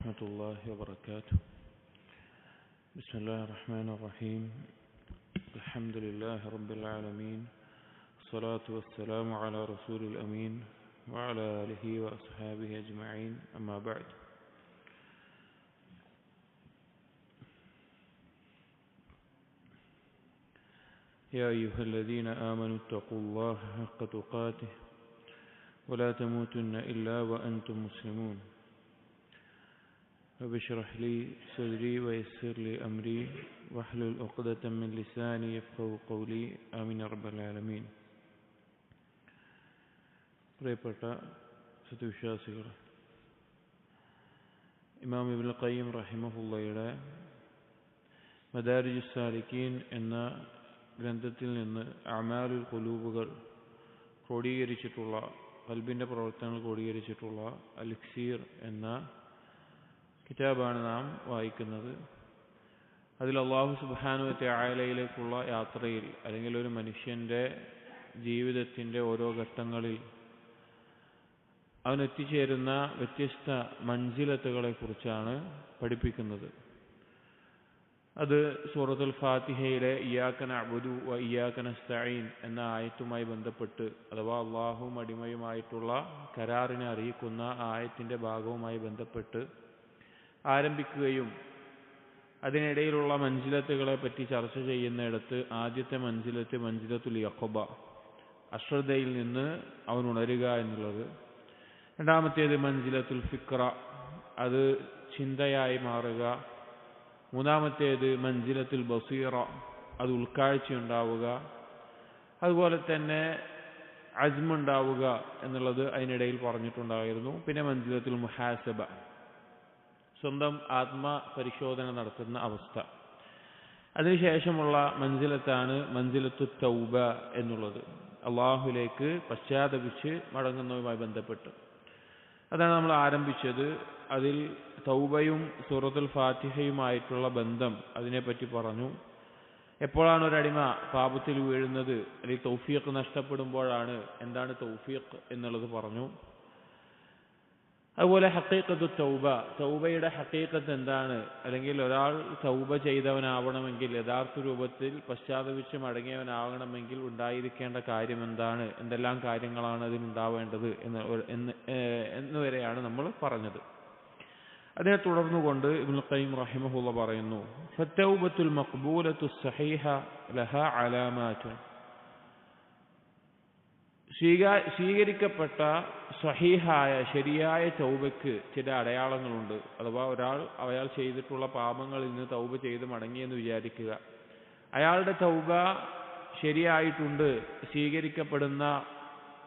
ورحمة الله وبركاته. بسم الله الرحمن الرحيم. الحمد لله رب العالمين، الصلاة والسلام على رسول الأمين وعلى آله وأصحابه أجمعين، أما بعد. يا أيها الذين آمنوا اتقوا الله حق تقاته ولا تموتن إلا وأنتم مسلمون. رب اشرح لي صدري ويسر لي أمري واحلل عقدة من لساني يفقهوا قولي آمين يا رب العالمين. പ്രിയപ്പെട്ട സത്യവിശ്വാസികൾ, ഇമാം ഇബ്നുൽ ഖയ്യിം റഹിമഹുള്ളയുടെ മദാരിജുസ് സാലിക്കീൻ എന്ന ഗ്രന്ഥത്തിൽ നിന്ന് അഅ്മാലുൽ ഖുലൂബുകൾ ക്രോഡീകരിച്ചിട്ടുള്ള, ഖൽബിൻ്റെ പ്രവർത്തനങ്ങൾ ക്രോഡീകരിച്ചിട്ടുള്ള അൽ-ഇക്സീർ എന്ന കിതാബാണ് നാം വായിക്കുന്നത്. അതിൽ അല്ലാഹു സുബ്ഹാനഹു വ തആലയിലേക്കുള്ള യാത്രയിൽ, അല്ലെങ്കിൽ ഒരു മനുഷ്യൻ്റെ ജീവിതത്തിൻ്റെ ഓരോ ഘട്ടങ്ങളിൽ അവൻ എത്തിച്ചേരുന്ന വ്യത്യസ്ത മൻസിലത്തുകളെക്കുറിച്ചാണ് പഠിപ്പിക്കുന്നത്. അത് സൂറത്തുൽ ഫാത്തിഹയിലെ ഇയ്യാക നഅ്ബുദു വ ഇയ്യാക നസ്തഈൻ എന്ന ആയത്തുമായി ബന്ധപ്പെട്ട്, അഥവാ അല്ലാഹുവും അടിമയുമായിട്ടുള്ള കരാറിനെ അറിയിക്കുന്ന ആയത്തിൻ്റെ ഭാഗവുമായി ബന്ധപ്പെട്ട് ആരംഭിക്കുകയും അതിനിടയിലുള്ള മൻസിലത്തുകളെ പറ്റി ചർച്ച ചെയ്യുന്നിടത്ത് ആദ്യത്തെ മൻസിലത്തുൽ യഖബ, അശ്രദ്ധയിൽ നിന്ന് അവൻ ഉണരുക എന്നുള്ളത്. രണ്ടാമത്തേത് മൻസിലത്തുൽ ഫിക്ര, അത് ചിന്തയായി മാറുക. മൂന്നാമത്തേത് മൻസിലത്തുൽ ബസീറ, അത് ഉൾക്കാഴ്ചയുണ്ടാവുക. അതുപോലെ തന്നെ അസ്മുണ്ടാവുക എന്നുള്ളത് അതിനിടയിൽ പറഞ്ഞിട്ടുണ്ടായിരുന്നു. പിന്നെ മൻസിലത്തുൽ മുഹാസബ, സ്വന്തം ആത്മപരിശോധന നടത്തുന്ന അവസ്ഥ. അതിനുശേഷമുള്ള മൻസിലത്താണ് മൻസിലത്തു തൗബ എന്നുള്ളത്, അള്ളാഹുലേക്ക് പശ്ചാത്തപിച്ച് മടങ്ങുന്നതുമായി ബന്ധപ്പെട്ട്. അതാണ് നമ്മൾ ആരംഭിച്ചത്. അതിൽ തൗബയും സൂറത്തുൽ ഫാത്തിഹയുമായിട്ടുള്ള ബന്ധം അതിനെപ്പറ്റി പറഞ്ഞു. എപ്പോഴാണ് ഒരടിമ പാപത്തിൽ വീഴുന്നത്, അല്ലെങ്കിൽ തൗഫീഖ് നഷ്ടപ്പെടുമ്പോഴാണ്, എന്താണ് തൗഫീഖ് എന്നുള്ളത് പറഞ്ഞു. അതുപോലെ ഹഖീഖത്തു തൗബ, തൗബയുടെ ഹഖീഖത്ത് എന്താണ്, അല്ലെങ്കിൽ ഒരാൾ തൗബ ചെയ്തവനാവണമെങ്കിൽ, യഥാർത്ഥ രൂപത്തിൽ പശ്ചാത്തപിച്ച് മടങ്ങിയവനാവണമെങ്കിൽ ഉണ്ടായിരിക്കേണ്ട കാര്യം എന്താണ്, എന്തെല്ലാം കാര്യങ്ങളാണ് അതിനുണ്ടാവേണ്ടത് എന്നുവരെയാണ് നമ്മൾ പറഞ്ഞത്. അതിനെ തുടർന്നുകൊണ്ട് ഇബ്നുൽ ഖയ്യിം റഹിമഹുള്ള പറയുന്നു, ഫത്തൗബത്തുൽ മഖ്ബൂലത്തു സഹീഹ ലഹാ അലാമാതുൻ, സ്വീകരിക്കപ്പെട്ട സഹീഹായ ശരിയായ തൗബയ്ക്ക് ചില അടയാളങ്ങളുണ്ട്. അഥവാ അയാൾ ചെയ്തിട്ടുള്ള പാപങ്ങളിൽ നിന്ന് തൗബ ചെയ്ത് മടങ്ങിയെന്ന് വിചാരിക്കുക. അയാളുടെ തൗബ ശരിയായിട്ടുണ്ട്, സ്വീകരിക്കപ്പെടുന്ന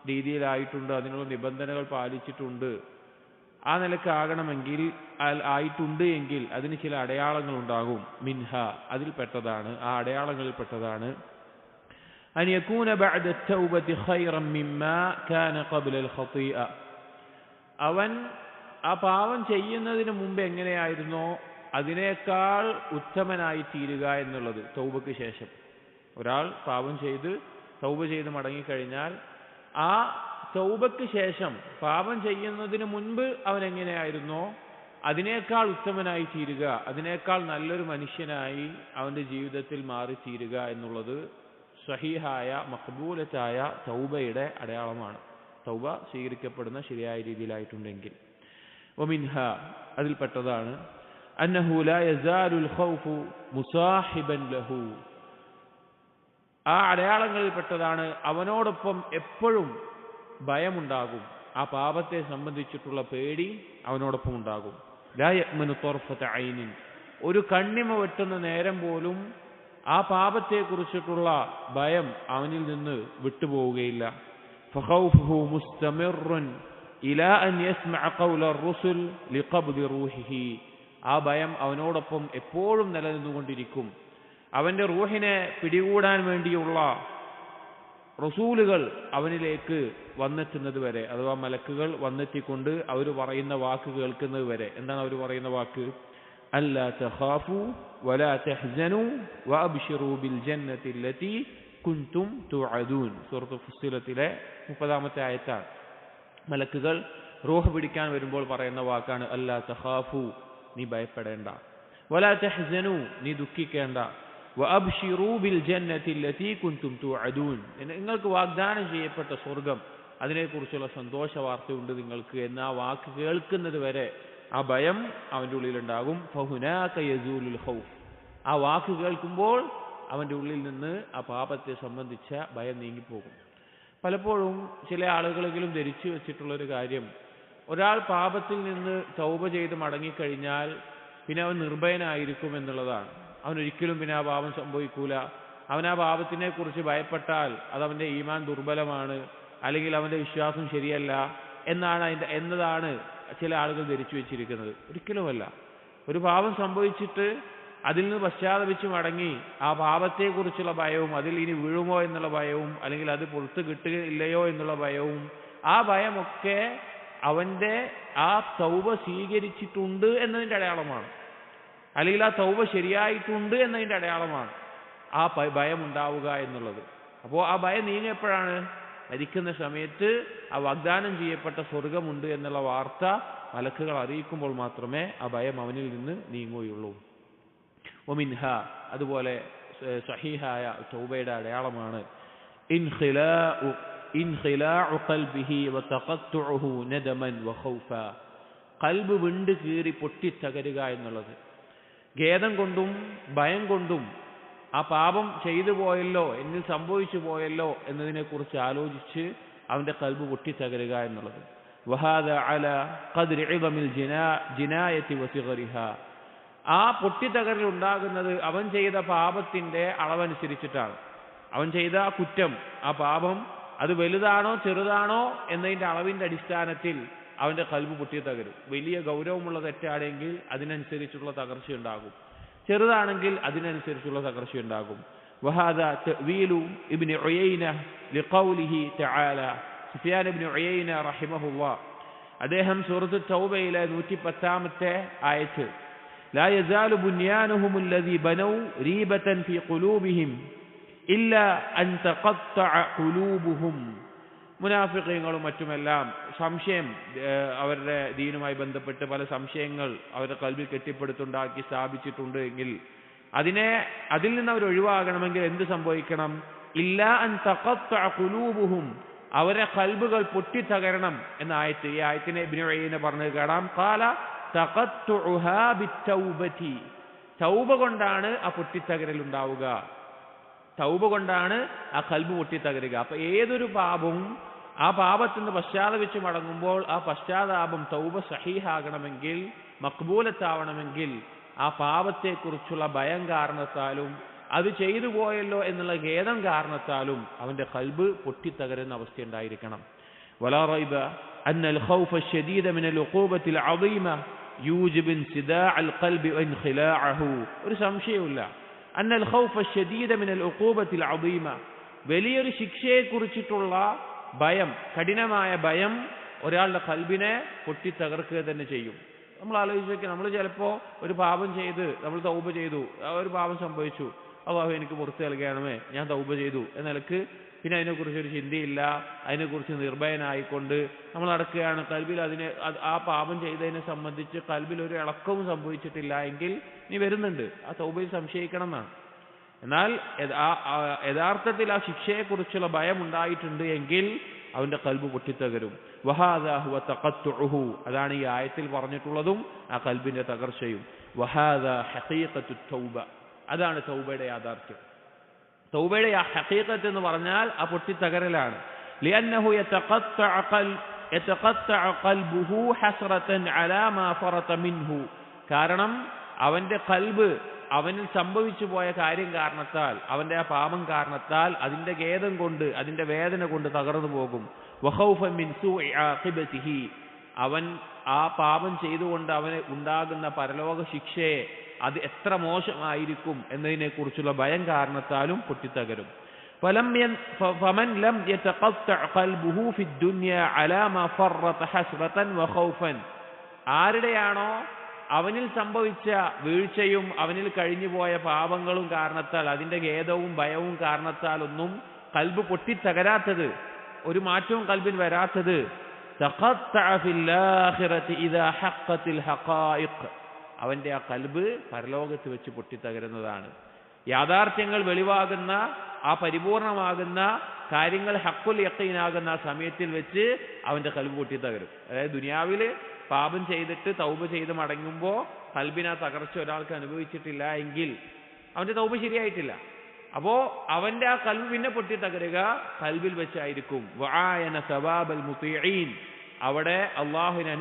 രീതിയിലായിട്ടുണ്ട്, അതിനുള്ള നിബന്ധനകൾ പാലിച്ചിട്ടുണ്ട്, ആ നിലക്കാകണമെങ്കിൽ ആയിട്ടുണ്ട് എങ്കിൽ അതിന് ചില അടയാളങ്ങൾ ഉണ്ടാകും. മിൻഹ, അതിൽപ്പെട്ടതാണ്, ആ അടയാളങ്ങളിൽപ്പെട്ടതാണ് أن يكون بعد التوبة خيرا مما كان قبل الخطيئة, അവൻ ആ പാപം ചെയ്യുന്നതിന് മുമ്പ് എങ്ങനെയായിരുന്നോ അതിനേക്കാൾ ഉത്തമനായി തീരുക എന്നുള്ളത്. തൗബയ്ക്ക് ശേഷം ഒരാൾ പാപം ചെയ്ത് തൗബ ചെയ്ത് മടങ്ങിക്കഴിഞ്ഞാൽ ആ തൗബയ്ക്ക് ശേഷം പാപം ചെയ്യുന്നതിന് മുൻപ് അവൻ എങ്ങനെയായിരുന്നോ അതിനേക്കാൾ ഉത്തമനായി തീരുക, അതിനേക്കാൾ നല്ലൊരു മനുഷ്യനായി അവൻ്റെ ജീവിതത്തിൽ മാറി തീരുക എന്നുള്ളത് സഹീഹായ മഖ്ബൂലത്തായ തൗബയുടെ അടയാളമാണ്. തൗബ സ്വീകരിക്കപ്പെടുന്ന ശരിയായ രീതിയിലായിട്ടുണ്ടെങ്കിൽ. വമിൻഹ, അതിൽപ്പെട്ടതാണ് അന്നഹു ലാ യസാലുൽ ഖൗഫു മുസാഹിബൻ ലഹു, ആ അടയാളങ്ങളിൽപ്പെട്ടതാണ് അവനോടൊപ്പം എപ്പോഴും ഭയമുണ്ടാകും, ആ പാപത്തെ സംബന്ധിച്ചിട്ടുള്ള പേടി അവനോടൊപ്പം ഉണ്ടാകും. ലാ യഅ്മനു ത്വർഫത ഐനിൻ, ഒരു കണ്ണിമ വെട്ടുന്ന നേരം പോലും ആ പാപത്തെക്കുറിച്ചിട്ടുള്ള ഭയം അവനിൽ നിന്ന് വിട്ടുപോവുകയില്ല. ഫഖൗഫുഹു മുസ്തമിറുൻ ഇലാ അൻ യസ്മഅ ഖൗല അർ-റുസുൽ ലിഖബ്ദി റൂഹിഹി, ആ ഭയം അവനോടൊപ്പം എപ്പോഴും നിലനിന്നുകൊണ്ടിരിക്കും. അവന്റെ റൂഹിനെ പിടികൂടാൻ വേണ്ടിയുള്ള റസൂലുകൾ അവനിലേക്ക് വന്നെത്തുന്നത് വരെ, അഥവാ മലക്കുകൾ വന്നെത്തിക്കൊണ്ട് അവർ പറയുന്ന വാക്ക് കേൾക്കുന്നത് വരെ. എന്താണ് അവർ പറയുന്ന വാക്ക്? അല്ലാ തഖാഫു വലാ തഹ്സനു വഅബ്ശിറൂ ബിൽ ജന്നത്തി അല്ലതി കുൻതും തുഅദൂൻ, സൂറത്തുൽ ഫുസ്സിലത്തിലെ 30-ാമത്തെ ആയത്താണ്. മലക്കുകൾ റൂഹ് പിടിക്കാൻ വരുമ്പോൾ പറയുന്ന വാക്കാണ് അല്ലാ തഖാഫു, നീ ഭയപ്പെടേണ്ട, വലാ തഹ്സനു, നീ ദുഃഖിക്കേണ്ട, വഅബ്ശിറൂ ബിൽ ജന്നത്തി അല്ലതീ കുൻതും തുഅദൂൻ, നിങ്ങൾക്ക് വാഗ്ദാനം ചെയ്യപ്പെട്ട സ്വർഗ്ഗം, അതിനെക്കുറിച്ചുള്ള സന്തോഷ വാർത്തയുണ്ട് നിങ്ങൾക്ക് എന്ന ആ വാക്ക് കേൾക്കുന്നത് വരെ ആ ഭയം അവൻ്റെ ഉള്ളിലുണ്ടാകും. ഫഹുനാക യസൂലുൽ ഖൗഫ്, ആ വാക്ക് കേൾക്കുമ്പോൾ അവൻ്റെ ഉള്ളിൽ നിന്ന് ആ പാപത്തെ സംബന്ധിച്ച ഭയം നീങ്ങിപ്പോകും. പലപ്പോഴും ചില ആളുകളെങ്കിലും ധരിച്ചു വെച്ചിട്ടുള്ളൊരു കാര്യം, ഒരാൾ പാപത്തിൽ നിന്ന് തൗബ ചെയ്ത് മടങ്ങിക്കഴിഞ്ഞാൽ പിന്നെ അവൻ നിർഭയനായിരിക്കും എന്നുള്ളതാണ്. അവനൊരിക്കലും പിന്നെ ആ പാപം സംഭവിക്കൂല. അവൻ ആ പാപത്തിനെ കുറിച്ച് ഭയപ്പെട്ടാൽ അതവൻ്റെ ഈമാൻ ദുർബലമാണ്, അല്ലെങ്കിൽ അവൻ്റെ വിശ്വാസം ശരിയല്ല എന്നതാണ് ചില ആളുകൾ ധരിച്ചു വെച്ചിരിക്കുന്നത്. ഒരിക്കലുമല്ല. ഒരു പാപം സംഭവിച്ചിട്ട് അതിൽ നിന്ന് പശ്ചാത്തപിച്ച് മടങ്ങി ആ പാപത്തെക്കുറിച്ചുള്ള ഭയവും, അതിൽ ഇനി വീഴുമോ എന്നുള്ള ഭയവും, അല്ലെങ്കിൽ അത് പുറത്ത് കിട്ടുകയില്ലയോ എന്നുള്ള ഭയവും, ആ ഭയമൊക്കെ അവൻ്റെ ആ തൗബ സ്വീകരിച്ചിട്ടുണ്ട് എന്നതിൻ്റെ അടയാളമാണ്, അല്ലെങ്കിൽ ആ തൗബ ശരിയായിട്ടുണ്ട് എന്നതിൻ്റെ അടയാളമാണ് ആ ഭയം ഉണ്ടാവുക എന്നുള്ളത്. അപ്പോൾ ആ ഭയം നീങ്ങിയപ്പോഴാണ്? മരിക്കുന്ന സമയത്ത് ആ വാഗ്ദാനം ചെയ്യപ്പെട്ട സ്വർഗമുണ്ട് എന്നുള്ള വാർത്ത മലക്കുകൾ അറിയിക്കുമ്പോൾ മാത്രമേ ആ ഭയം അവനിൽ നിന്ന് നീങ്ങുകയുള്ളൂ. വമിൻഹ, അതുപോലെ സഹീഹായ തൗബയുടെ അടയാളമാണ് ഇൻഖിലാഉ ഖൽബിഹി വതഖത്തുഉഹു നദമൻ വഖൗഫ, ഖൽബ് വിണ്ട് കീറി പൊട്ടിത്തകരുക എന്നുള്ളത്. ഖേദം കൊണ്ടും ഭയം കൊണ്ടും ആ പാപം ചെയ്തു പോയല്ലോ, എന്നിൽ സംഭവിച്ചു പോയല്ലോ എന്നതിനെക്കുറിച്ച് ആലോചിച്ച് അവൻ്റെ ഖൽബ് പൊട്ടിത്തകരുക എന്നുള്ളത്. വഹാദ അല ഖദ്രി ഇദമിൽ ജിനായത്തി വസിഗരിഹ, ആ പൊട്ടിത്തകരൽ ഉണ്ടാകുന്നത് അവൻ ചെയ്ത പാപത്തിൻ്റെ അളവനുസരിച്ചിട്ടാണ്. അവൻ ചെയ്ത ആ കുറ്റം, ആ പാപം, അത് വലുതാണോ ചെറുതാണോ എന്നതിൻ്റെ അളവിൻ്റെ അടിസ്ഥാനത്തിൽ അവൻ്റെ ഖൽബ് പൊട്ടിത്തകരും. വലിയ ഗൗരവമുള്ള തെറ്റാണെങ്കിൽ അതിനനുസരിച്ചുള്ള തകർച്ചയുണ്ടാകും, ചെറുതാണെങ്കിൽ അതിനനുസരിച്ചുള്ള തകർച്ചയുണ്ടാകും. വഹാദ തഅ്വീലു ഇബ്നു ഉയൈന ലിഖൗലിഹി തആല, സുഫിയാൻ ഇബ്നു ഉയൈന റഹിമഹുല്ലാഹ് അദ്ദേഹം സൂറത്ത് തൗബയിലെ 110-ാമത്തെ ആയത്ത് ലാ യസാലു ബുനിയാനുഹും അല്ലദീ ബനൗ റീബതൻ ഫീ ഖുലൂബിഹിം ഇല്ലാ അൻ തഖത്തഅ ഖുലൂബുഹും, മുനാഫിഖീങ്ങളും മറ്റുമെല്ലാം സംശയം, അവരുടെ ദീനുമായി ബന്ധപ്പെട്ട് പല സംശയങ്ങൾ അവരുടെ ഖൽബിൽ കെട്ടിപ്പടുത്തുണ്ടാക്കി സ്ഥാപിച്ചിട്ടുണ്ട് എങ്കിൽ അതിൽ നിന്ന് അവർ ഒഴിവാകണമെങ്കിൽ എന്ത് സംഭവിക്കണം? ഇല്ലാ അൻ തഖത്തഅ ഖുലൂബുഹും, അവരെ ഖൽബുകൾ പൊട്ടിത്തകരണം എന്ന ആയത്ത്. ഈ ആയത്തിനെ ഇബ്നു ഉയൈന പറഞ്ഞു കാണാം, ഖാല തഖത്തുഉഹാ ബിത്തൗബതി, തൗബ കൊണ്ടാണ് ആ പൊട്ടിത്തകരൽ ഉണ്ടാവുക, തൗബ കൊണ്ടാണ് ആ ഖൽബ് പൊട്ടിത്തകരുക. അപ്പൊ ഏതൊരു പാപവും ആ പാപത്തിൽ നിന്ന് പശ്ചാത്തപിച്ച് മടങ്ങുമ്പോൾ ആ പശ്ചാത്താപം തൗബ സഹീഹാകണമെങ്കിൽ, മഖ്ബൂലത്താവണമെങ്കിൽ ആ പാപത്തെക്കുറിച്ചുള്ള ഭയം കാരണത്താലും അത് ചെയ്തു പോയല്ലോ എന്നുള്ള ഖേദം കാരണത്താലും അവന്റെ ഖൽബ് പൊട്ടിത്തകരുന്ന അവസ്ഥയുണ്ടായിരിക്കണം. വലാ റൈബ അന്നൽ ഖൗഫ അശ്ശദീദ മിനൽ ഉഖൂബത്തിൽ അദീമ യൂജിബു ഇൻസിദാഅൽ ഖൽബി വഇൻഖിലാഅഹു, ഒരു സംശയവുമില്ല. അന്നൽ ഖൗഫ അശ്ശദീദ മിനൽ ഉഖൂബത്തിൽ അദീമ, വലിയൊരു ശിക്ഷയെക്കുറിച്ചിട്ടുള്ള ഭയം, കഠിനമായ ഭയം ഒരാളുടെ ഖൽബിനെ പൊട്ടിത്തകർക്കുക തന്നെ ചെയ്യും. നമ്മൾ ആലോചിച്ചൊക്കെ, നമ്മൾ ചിലപ്പോൾ ഒരു പാപം ചെയ്ത് നമ്മൾ തൗബ ചെയ്തു, ഒരു പാപം സംഭവിച്ചു, അല്ലാഹു എനിക്ക് പുറത്ത് നൽകണമേ, ഞാൻ തൗബ ചെയ്തു എന്ന നിലക്ക് പിന്നെ അതിനെക്കുറിച്ചൊരു ചിന്തയില്ല, അതിനെക്കുറിച്ച് നിർഭയനായിക്കൊണ്ട് നമ്മൾ നടക്കുകയാണ്. ഖൽബിൽ ആ പാപം ചെയ്തതിനെ സംബന്ധിച്ച് ഖൽബിൽ ഒരു ഇളക്കവും സംഭവിച്ചിട്ടില്ല എങ്കിൽ ഇനി വരുന്നുണ്ട്, ആ തൗബയിൽ സംശയിക്കണം എന്നാണ്. എന്നാൽ യഥാർത്ഥത്തിൽ ആ ശിക്ഷയെക്കുറിച്ചുള്ള ഭയം ഉണ്ടായിട്ടുണ്ട് എങ്കിൽ അവന്റെ ഖൽബ് പൊട്ടിത്തകരും. വഹാദാ ഹുവ തഖത്തുഉഹു, അതാണ് ഈ ആയത്തിൽ പറഞ്ഞിട്ടുള്ളതും ആ ഖൽബിന്റെ തകർച്ചയും. വഹാദാ ഹഖീഖത്തു തൗബ, അതാണ് തൗബയുടെ യാഥാർത്ഥ്യം. തൗബയുടെ ഹഖീഖത്ത് എന്ന് പറഞ്ഞാൽ ആ പൊട്ടിത്തകരലാണ്. ലിഅന്നഹു യതഖത്തഅ ഖൽബുഹു ഹസ്റതൻ അലാ മാ ഫറത മിൻഹു, കാരണം അവന്റെ ഖൽബ് അവനിൽ സംഭവിച്ചു പോയ കാര്യം കാരണത്താൽ, അവന്റെ ആ പാപം കാരണത്താൽ അതിന്റെ ഖേദം കൊണ്ട്, അതിന്റെ വേദന കൊണ്ട് തകർന്നു പോകും. വഖൗഫൻ മിൻ സൂഇ ആഖിബതിഹി, അവൻ ആ പാപം ചെയ്തുകൊണ്ട് അവന് ഉണ്ടാകുന്ന പരലോക ശിക്ഷയെ അത് എത്ര മോശമായിരിക്കും എന്നതിനെ കുറിച്ചുള്ള ഭയം കാരണത്താലും പൊട്ടിത്തകരും. ഫമൻ ലം യതഖത്തഅ ഖൽബുഹു ഫിദ്ദുനിയ അലാ മാ ഫറത ഹസ്റതൻ വഖൗഫൻ, ആരുടെയാണോ അവനിൽ സംഭവിച്ച വീഴ്ചയും അവനിൽ കഴിഞ്ഞുപോയ പാപങ്ങളും കാരണത്താൽ, അതിന്റെ ഖേദവും ഭയവും കാരണത്താൽ ഒന്നും കൽബ് പൊട്ടിത്തകരാത്തത്, ഒരു മാറ്റവും കൽബിൽ വരാത്തത്, തഖത്തഅ ഫിൽ ആഖിറതി ഇദാ ഹഖ്ഖത്തിൽ ഹഖായിഖ്. അവന്റെ ആ കൽബ് പരലോകത്ത് വെച്ച് പൊട്ടിത്തകരുന്നതാണ്. യാഥാർത്ഥ്യങ്ങൾ വെളിവാകുന്ന ആ പരിപൂർണമാകുന്ന കാര്യങ്ങൾ ഹഖ്ഖുൽ യഖീനാകുന്ന ആ സമയത്തിൽ വെച്ച് അവന്റെ കൽബ് പൊട്ടിത്തകരും. അതായത് ദുനിയാവിൽ പാപം ചെയ്തിട്ട് തൗബ ചെയ്ത് മടങ്ങുമ്പോൾ കൽബിന് ആ തകർച്ച ഒരാൾക്ക് അനുഭവിച്ചിട്ടില്ല എങ്കിൽ അവന്റെ തൗബ ശരിയായിട്ടില്ല. അപ്പോ അവന്റെ ആ കൽബ് പിന്നെ പൊട്ടിത്തകരുക കൽബിൽ വെച്ചായിരിക്കും. വആയന സവാബൽ മുതീഈൻ, അവിടെ അള്ളാഹുവിനെ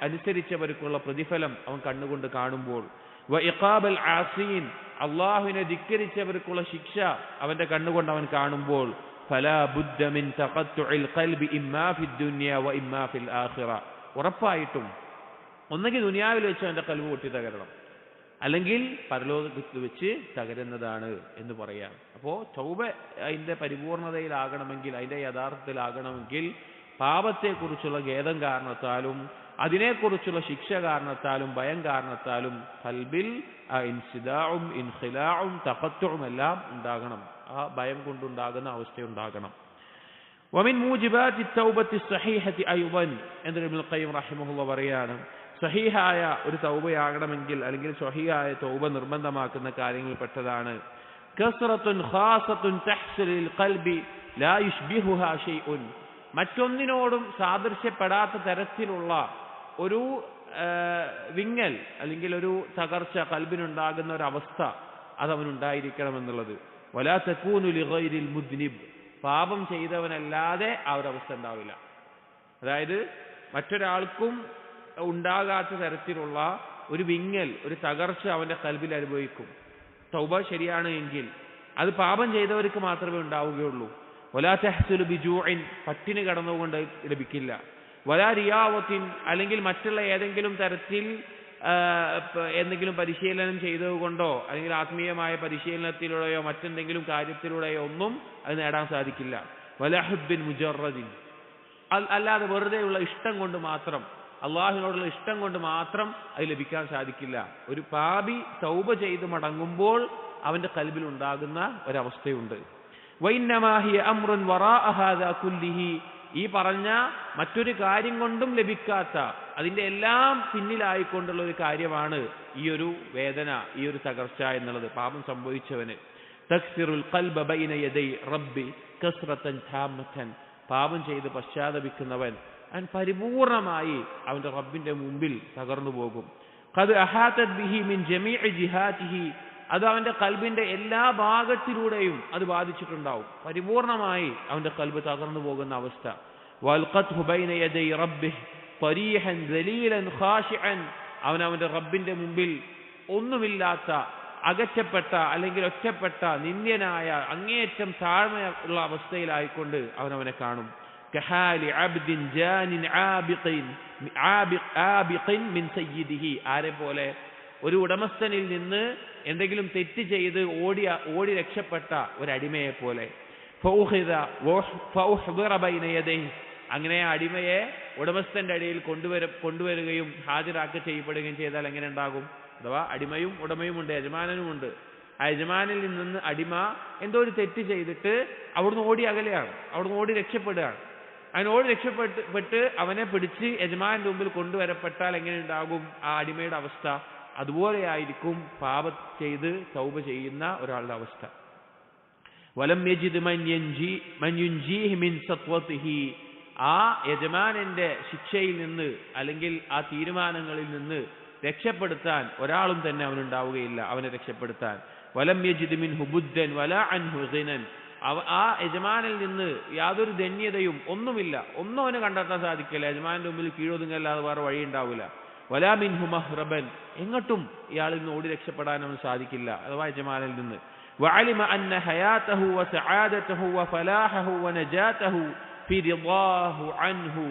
അനുസരിച്ചവർക്കുള്ള പ്രതിഫലം അവൻ കണ്ണുകൊണ്ട് കാണുമ്പോൾ. വ ഇഖാബൽ ആസീൻ, അള്ളാഹുവിനെ ധിക്കരിച്ചവർക്കുള്ള ശിക്ഷ അവന്റെ കണ്ണുകൊണ്ട് അവൻ കാണുമ്പോൾ. ഫലാ ബുദ്ദ മിൻ തഖത്തുഇൽ ഖൽബി ഇമ്മാ ഫിദ് ദുനിയ വ ഇമ്മാ ഫിൽ ആഖിറ. ഉറപ്പായിട്ടും ഒന്നുകിൽ ദുനിയാവിൽ വെച്ച് അവന്റെ കൽബ് പൊട്ടിത്തകരണം, അല്ലെങ്കിൽ പരലോകത്ത് വെച്ച് തകരുന്നതാണ് എന്ന് പറയാം. അപ്പോൾ തൗബ അതിന്റെ പരിപൂർണതയിലാകണമെങ്കിൽ, അതിന്റെ യഥാർത്ഥത്തിലാകണമെങ്കിൽ പാപത്തെക്കുറിച്ചുള്ള ഖേദം കാരണത്താലും അതിനെക്കുറിച്ചുള്ള ശിക്ഷ കാരണത്താലും ഭയം കാരണത്താലും ഖൽബിൽ ഇൻസിദാഉം ഇൻഖിലാഉം തഖത്തുഉം എല്ലാം ഉണ്ടാകണം. ആ ഭയം കൊണ്ടുണ്ടാകുന്ന അവസ്ഥയുണ്ടാകണം. വമിൻ മൂജിബാത്തി തൗബത്തി സഹീഹത്തി അയ്ളൻ എന്ന് ഇബ്നുൽ ഖയ്യിം റഹിമഹുല്ലാഹ് പറയാണ്, സഹീഹായ ഒരു തൗബയാകണമെങ്കിൽ അല്ലെങ്കിൽ സഹീഹായ തൗബ നിർബന്ധമാക്കുന്ന കാര്യങ്ങളിൽ പെട്ടതാണ് കസ്റത്തുൻ ഖാസത്തുൻ തഹ്സിലിൽ ഖൽബി ലാ യുശ്ബിഹുഹാ ഷൈഉൻ. മറ്റൊന്നിനോടും സാദൃശ്യപ്പെടാത്ത തരത്തിലുള്ള ഒരു വിങ്ങൽ അല്ലെങ്കിൽ ഒരു തകർച്ച കൽബിനുണ്ടാകുന്ന ഒരു അവസ്ഥ അതവനുണ്ടായിരിക്കണം എന്നുള്ളത്. വലാ തകൂനു ലിഗൈരിൽ മുദ്നിബ്, പാപം ചെയ്തവനല്ലാതെ ആ ഒരു അവസ്ഥ ഉണ്ടാവില്ല. അതായത് മറ്റൊരാൾക്കും ഉണ്ടാകാത്ത തരത്തിലുള്ള ഒരു വിങ്ങൽ, ഒരു തകർച്ച അവന്റെ കൽബിൽ അനുഭവിക്കും. തൗബ ശരിയാണ് എങ്കിൽ അത് പാപം ചെയ്തവർക്ക് മാത്രമേ ഉണ്ടാവുകയുള്ളൂ. വലാ തഹ്സുലു ബിജൂഇൻ, പട്ടിണി കടന്നുകൊണ്ട് ലഭിക്കില്ല. വലാ റിയാവത്തിൻ, അല്ലെങ്കിൽ മറ്റുള്ള ഏതെങ്കിലും തരത്തിൽ എന്തെങ്കിലും പരിശീലനം ചെയ്തതുകൊണ്ടോ അല്ലെങ്കിൽ ആത്മീയമായ പരിശീലനത്തിലൂടെയോ മറ്റെന്തെങ്കിലും കാര്യത്തിലൂടെയോ ഒന്നും അത് നേടാൻ സാധിക്കില്ല. വലാ ഹുബ്ബിൻ മുജറദിൻ, അല്ലാതെ വെറുതെയുള്ള ഇഷ്ടം കൊണ്ട് മാത്രം, അള്ളാഹുവിനോടുള്ള ഇഷ്ടം കൊണ്ട് മാത്രം അത് ലഭിക്കാൻ സാധിക്കില്ല. ഒരു പാപി തൗബ ചെയ്ത് മടങ്ങുമ്പോൾ അവന്റെ കൽബിൽ ഉണ്ടാകുന്ന ഒരവസ്ഥയുണ്ട്. വഇന്നമാ ഹിയ അംറുൻ വറാഅ ഹാദാ കുല്ലിഹി, ഈ പറഞ്ഞ മറ്റൊരു കാര്യം കൊണ്ടും ലഭിക്കാത്ത, അതിന്റെ എല്ലാം പിന്നിലായിക്കൊണ്ടുള്ള ഒരു കാര്യമാണ് ഈ ഒരു വേദന, ഈ ഒരു തകർച്ച എന്നുള്ളത്. പാപം സംഭവിച്ചവന് തക്സിറുൽ ഖൽബ ബൈന യദൈ റബ്ബി കസ്റതൻ താമതൻ, പാപം ചെയ്ത് പശ്ചാത്തപിക്കുന്നവൻ അവൻ പരിപൂർണമായി അവന്റെ റബ്ബിന്റെ മുമ്പിൽ തകർന്നു പോകും. ഖദ് അഹാതത് ബിഹി മിൻ ജമീഇ ജിഹാതിഹി, അത് അവന്റെ കൽബിന്റെ എല്ലാ ഭാഗത്തിലൂടെയും അത് ബാധിച്ചിട്ടുണ്ടാവും. പരിപൂർണമായി അവന്റെ കൽബ് തകർന്നു പോകുന്ന അവസ്ഥ. വൽഖത്ഹു ബൈന യദൈ റബ്ബിഹി ത്വരീഹൻ ദലീലൻ ഖാശിഅൻ, അവൻ അവന്റെ റബ്ബിന്റെ മുമ്പിൽ ഒന്നുമില്ലാത്ത, അകറ്റപ്പെട്ട അല്ലെങ്കിൽ ഒറ്റപ്പെട്ട, നിന്ദ്യനായ, അങ്ങേയറ്റം താഴ്മയുള്ള അവസ്ഥയിലായിക്കൊണ്ട് അവനെ കാണും. കഹാലി അബ്ദിൻ ജാനിൻ ആബിഖിൻ മിൻ സയ്യിദിഹി, ആരെ പോലെ ഒരു ഉടമസ്ഥനിൽ നിന്ന് എന്തെങ്കിലും തെറ്റ് ചെയ്ത് ഓടി രക്ഷപ്പെട്ട ഒരടിമയെ പോലെ. അങ്ങനെ ആ അടിമയെ ഉടമസ്ഥന്റെ അടിയിൽ കൊണ്ടുവരികയും ഹാജരാക്കി ചെയ്യപ്പെടുകയും ചെയ്താൽ എങ്ങനെ ഉണ്ടാകും? അഥവാ അടിമയും ഉടമയും ഉണ്ട്, യജമാനനുമുണ്ട്. ആ യജമാനിൽ നിന്ന് അടിമ എന്തോ ഒരു തെറ്റ് ചെയ്തിട്ട് അവിടുന്ന് ഓടി അകലെയാണ്, അവിടുന്ന് ഓടി രക്ഷപ്പെടുകയാണ്. അവനോട് രക്ഷപ്പെട്ട് അവനെ പിടിച്ച് യജമാന്റെ മുമ്പിൽ കൊണ്ടുവരപ്പെട്ടാൽ എങ്ങനെ ഉണ്ടാകും ആ അടിമയുടെ അവസ്ഥ? അതുപോലെയായിരിക്കും പാപം ചെയ്ത് തൗബ ചെയ്യുന്ന ഒരാളുടെ അവസ്ഥ. വലം യജിദ് മൻ യുൻജീഹി മിൻ സത്വതിഹി, ആ യജമാനന്റെ ശിക്ഷയിൽ നിന്ന് അല്ലെങ്കിൽ ആ തീരുമാനങ്ങളിൽ നിന്ന് രക്ഷപ്പെടുത്താൻ ഒരാളും തന്നെ അവനുണ്ടാവുകയില്ല, അവനെ രക്ഷപ്പെടുത്താൻ. വലം യജിദ് മിൻഹു ബുദ്ദൻ വലാ അൻഹു ഗിനൻ, ആ യജമാനിൽ നിന്ന് യാതൊരു ധന്യതയും ഒന്നുമില്ല, ഒന്നും അവന് കണ്ടെത്താൻ സാധിക്കില്ല. യജമാന്റെ മുമ്പിൽ കീഴൊതുങ്ങല്ലാതെ വേറെ വഴി ഉണ്ടാവില്ല. വലാ മിൻഹു മഹ്റബൻ, എങ്ങോട്ടും ഇയാളിൽ നിന്ന് ഓടി രക്ഷപ്പെടാൻ അവന് സാധിക്കില്ല, അഥവാ യജമാനിൽ നിന്ന്. വഅലിമ അന്ന ഹയാതഹു വസആദതഹു വഫലാഹഹു വനജാതഹു ഫി റിളാഹു അൻഹു,